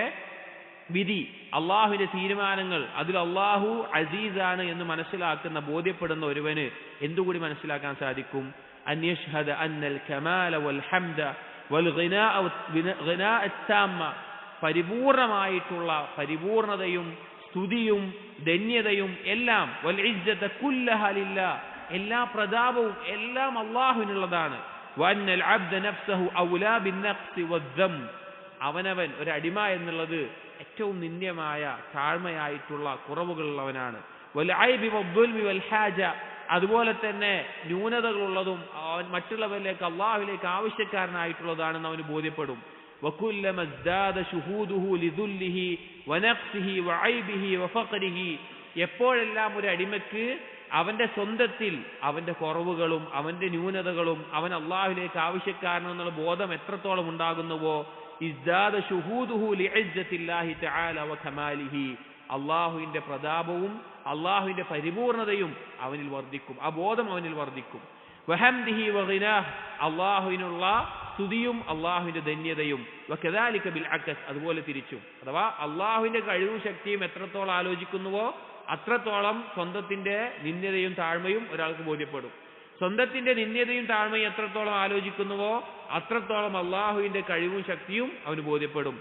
വിധി, അള്ളാഹുവിന്റെ തീരുമാനങ്ങൾ, അതിൽ അള്ളാഹു അസീസാണ് എന്ന് മനസ്സിലാക്കുന്ന, ബോധ്യപ്പെടുന്ന ഒരുവന് എന്തുകൂടി മനസ്സിലാക്കാൻ സാധിക്കും? അൻ യശ്ഹദ അന്നൽ കമാല വൽ ഹംദ വൽ ഗിനാഅ അത്താമ്മ, പരിപൂർണമായിട്ടുള്ള പരിപൂർണതയും സ്തുതിയും ധന്യതയും എല്ലാം, വൽ ഇസ്സത കുല്ലഹ ലില്ലാഹ്, എല്ലാ പ്രതാപവും എല്ലാം അള്ളാഹുവിനുള്ളതാണ്. വഅന്നൽ അബ്ദ നഫ്സഹു ഔലാ ബിന്നഖ്സി വദ്ദം, അവനവൻ ഒരു അടിമ എന്നുള്ളത് ഏറ്റവും നിന്ദ്യമായ താഴ്മയായിട്ടുള്ള കുറവുകളുള്ളവനാണ്. വൽ ഐബി വദ്ദുൽമി വൽ ഹാജ, അതുപോലെ തന്നെ ന്യൂനതകളുള്ളതും അവൻ മറ്റുള്ളവരിലേക്ക് അള്ളാഹുവിലേക്ക് ആവശ്യക്കാരനായിട്ടുള്ളതാണെന്ന് അവന് ബോധ്യപ്പെടും. വകുല്ലമ ഇസ്ദാദ ശുഹൂദുഹു ലിദുല്ലിഹി വനഖ്സിഹി വഐബിഹി വഫഖരിഹി, എപ്പോഴെല്ലാം ഒരു അടിമക്ക് അവന്റെ സ്വന്തത്തിൽ അവന്റെ കുറവുകളും അവന്റെ ന്യൂനതകളും അവൻ അള്ളാഹുവിലേക്ക് ആവശ്യക്കാരനെന്നുള്ള ബോധം എത്രത്തോളം ഉണ്ടാകുന്നുവോ, ഇസ്ദാദ ശുഹൂദുഹു ലിഇസ്സത്തില്ലാഹി തആല വകമാലിഹി, അള്ളാഹുവിന്റെ പ്രതാപവും അള്ളാഹുവിന്റെ പരിപൂർണതയും അവനിൽ വർദ്ധിക്കും, ആ ബോധം അവനിൽ വർദ്ധിക്കും. വഹംദിഹി വഗിനാഹ്, അള്ളാഹുവിനുള്ള സ്തുതിയും അള്ളാഹുവിന്റെ ധന്യതയും. വകദാലിക ബിൽ അക്സ്, അതുപോലെ തിരിച്ചും. അഥവാ അള്ളാഹുവിന്റെ കഴിവും ശക്തിയും എത്രത്തോളം ആലോചിക്കുന്നുവോ അത്രത്തോളം സ്വന്തത്തിന്റെ നിന്ദ്യതയും താഴ്മയും ഒരാൾക്ക് ബോധ്യപ്പെടും. സ്വന്തത്തിന്റെ നിന്ദ്യതയും താഴ്മയും എത്രത്തോളം ആലോചിക്കുന്നുവോ അത്രത്തോളം അള്ളാഹുവിന്റെ കഴിവും ശക്തിയും അവന് ബോധ്യപ്പെടും.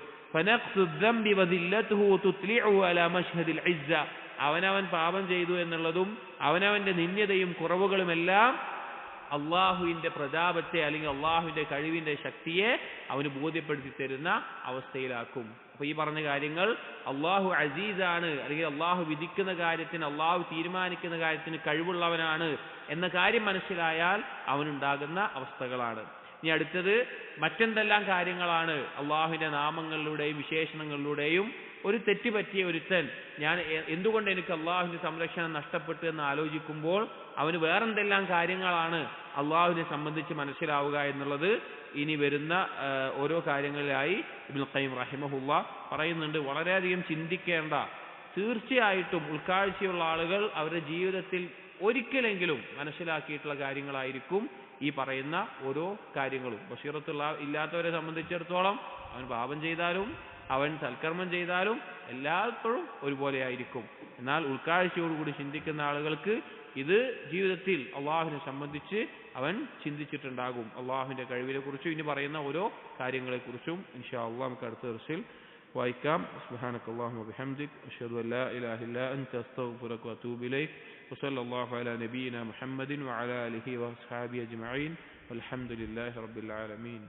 അവനവൻ പാപം ചെയ്തു എന്നുള്ളതും അവനവന്റെ നിന്ദ്യതയും കുറവുകളുമെല്ലാം അള്ളാഹുവിന്റെ പ്രതാപത്തെ അല്ലെങ്കിൽ അള്ളാഹുവിന്റെ കഴിവിന്റെ ശക്തിയെ അവന് ബോധ്യപ്പെടുത്തി തരുന്ന അവസ്ഥയിലാക്കും. അപ്പൊ ഈ പറഞ്ഞ കാര്യങ്ങൾ അള്ളാഹു അസീസാണ്, അല്ലെങ്കിൽ അള്ളാഹു വിധിക്കുന്ന കാര്യത്തിന്, അള്ളാഹു തീരുമാനിക്കുന്ന കാര്യത്തിന് കഴിവുള്ളവനാണ് എന്ന കാര്യം മനസ്സിലായാൽ അവനുണ്ടാകുന്ന അവസ്ഥകളാണ്. ഇനി അടുത്തത് മറ്റെന്തെല്ലാം കാര്യങ്ങളാണ് അള്ളാഹുവിന്റെ നാമങ്ങളിലൂടെയും വിശേഷണങ്ങളിലൂടെയും ഒരു തെറ്റുപറ്റിയ ഒരുത്തൻ, ഞാൻ എന്തുകൊണ്ട് എനിക്ക് അള്ളാഹുവിന്റെ സംരക്ഷണം നഷ്ടപ്പെട്ടു എന്ന് ആലോചിക്കുമ്പോൾ അവന് വേറെന്തെല്ലാം കാര്യങ്ങളാണ് അള്ളാഹുവിനെ സംബന്ധിച്ച് മനസ്സിലാവുക എന്നുള്ളത് ഇനി വരുന്ന ഓരോ കാര്യങ്ങളിലായി ഇബ്നുൽ ഖയ്യിം റഹിമഹുല്ലാ പറയുന്നുണ്ട്. വളരെയധികം ചിന്തിക്കേണ്ട, തീർച്ചയായിട്ടും ഉൾക്കാഴ്ചയുള്ള ആളുകൾ അവരുടെ ജീവിതത്തിൽ ഒരിക്കലെങ്കിലും മനസ്സിലാക്കിയിട്ടുള്ള കാര്യങ്ങളായിരിക്കും ഈ പറയുന്ന ഓരോ കാര്യങ്ങളും. ബശീറത്തുള്ള ഇല്ലാത്തവരെ സംബന്ധിച്ചിടത്തോളം അവൻ പാപം ചെയ്താലും അവൻ സൽക്കർമ്മം ചെയ്താലും എല്ലായ്പ്പോഴും ഒരുപോലെ ആയിരിക്കും. എന്നാൽ ഉൾക്കാഴ്ചയോടുകൂടി ചിന്തിക്കുന്ന ആളുകൾക്ക് ഇത് ജീവിതത്തിൽ അള്ളാഹുവിനെ സംബന്ധിച്ച് അവൻ ചിന്തിച്ചിട്ടുണ്ടാകും. അള്ളാഹുവിന്റെ കഴിവിനെ കുറിച്ചും ഇനി പറയുന്ന ഓരോ കാര്യങ്ങളെക്കുറിച്ചും ഇൻഷാ അള്ളാഹ് നമുക്ക് അടുത്ത ദർസിൽ വായിക്കാം. സുബ്ഹാനക്കല്ലാഹുമ്മ വബിഹംദിക് അശ്ഹദു അൻ ലാ ഇലാഹ ഇല്ലാ അൻത അസ്തഗ്ഫിറുക വഅതൂബു ഇലൈക് വസല്ലല്ലാഹു അലാ നബിയിനാ മുഹമ്മദിൻ വഅലാ ആലിഹി വഅസ്ഹാബിഹി അജ്മഈൻ വൽഹംദുലില്ലാഹി റബ്ബിൽ ആലമീൻ.